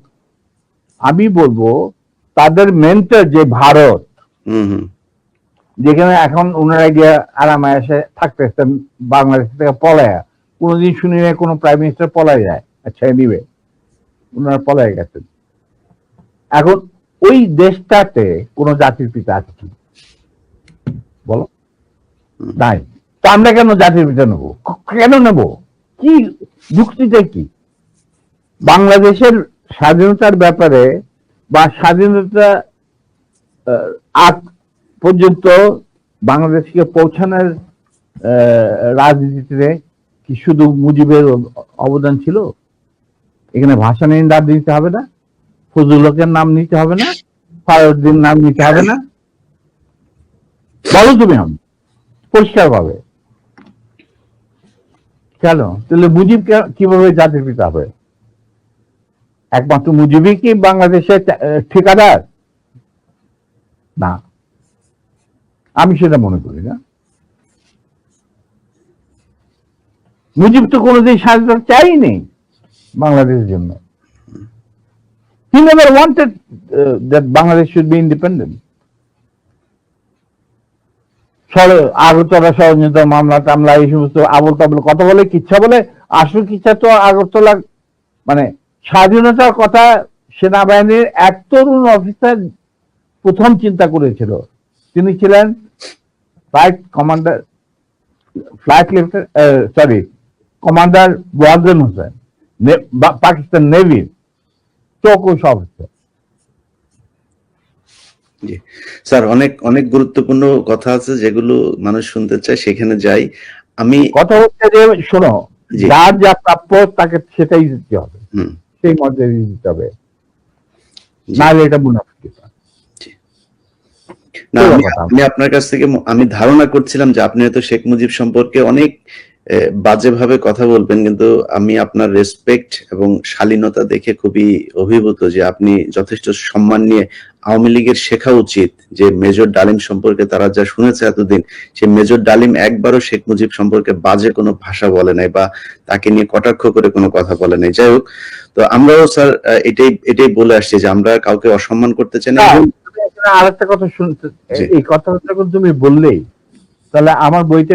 আমি বলবো তাদের মেন্টর যে ভারত, যেখানে এখন ওনারা গিয়ে আরামে এসে থাকতেছেন বাংলাদেশ থেকে পলায়া, কোনোদিন শুনি না কোনো প্রাইম মিনিস্টার পলায় যায়। আচ্ছা নিবে, ওনারা পলায় গেছেন। এখন ওই দেশটাতে কোন জাতির পিতা আছে কি বলো? নাই। তো আমরা কেন জাতির পিতা নেবো? কেন নেব? কি যুক্তিটা কি? বাংলাদেশের স্বাধীনতার ব্যাপারে বা স্বাধীনতা আগ পর্যন্ত বাংলাদেশকে পৌঁছানোর রাজনীতিতে কি শুধু মুজিবের অবদান ছিল? এখানে ভাসানীর নাম নিতে হবে না? ফজলুল হকের নাম নিতে হবে না? ফারুদ্দিন নাম নিতে হবে না? বলো তুমি আমি পরিষ্কার ভাবে। কেন? তাহলে মুজিব কিভাবে জাতির পিতা হবে? একমাত্র মুজিবই কি বাংলাদেশের ঠিকাদার? না, আমি সেটা মনে করি না। মুজিব তো কোনোদিন স্বাধীনতা চাইনি বাংলাদেশের জন্য। He never wanted that Bangladesh should be independent. Agartala ষড়যন্ত্র মামলা টামলা এই সমস্ত আবল তাবল কথা বলে, কিচ্ছা বলে। আসল কিচ্ছা তো আগরতলা, মানে স্বাধীনতার কথা সেনাবাহিনীর এক তরুণ অফিসার প্রথম চিন্তা করেছিল। তিনি ছিলেন কমান্ডার ওয়াজেন হোসেন, পাকিস্তান নেভির চৌকস অফিসার। জি স্যার, অনেক গুরুত্বপূর্ণ কথা আছে যেগুলো মানুষ শুনতে চায়, সেখানে যাই। আমি কথা হচ্ছে যে শোনো, যার যা প্রাপ্য তাকে সেটাই দিতে হবে, সেই মর্যাদা দিতে হবে, নাহলে এটা মুনাফিকতা। না, আমি আপনার কাছ থেকে আমি ধারণা করছিলাম যে আপনি হয়তো শেখ মুজিব সম্পর্কে অনেক বাজেভাবে কথা বলবেন, কিন্তু আমি আপনার রেসপেক্ট এবং শালীনতা দেখে খুবই অভিভূত যে আপনি যথেষ্ট সম্মান নিয়ে, আওয়ামী লীগের শেখা উচিত যে মেজর ডালিম সম্পর্কে তারা যা শুনেছে এতদিন, সে মেজর ডালিম একবারও শেখ মুজিব সম্পর্কে বাজে কোনো ভাষা বলে নাই বা তাকে নিয়ে কটাক্ষ করে কোনো কথা বলে নাই। যাই হোক, তো আমরাও স্যার এটাই বলে আসছি যে আমরা কাউকে অসম্মান করতে চাই না। আরেকটা কথা শুনতে, এই কথাটা তুমি বললেই তাহলে আমার বইতে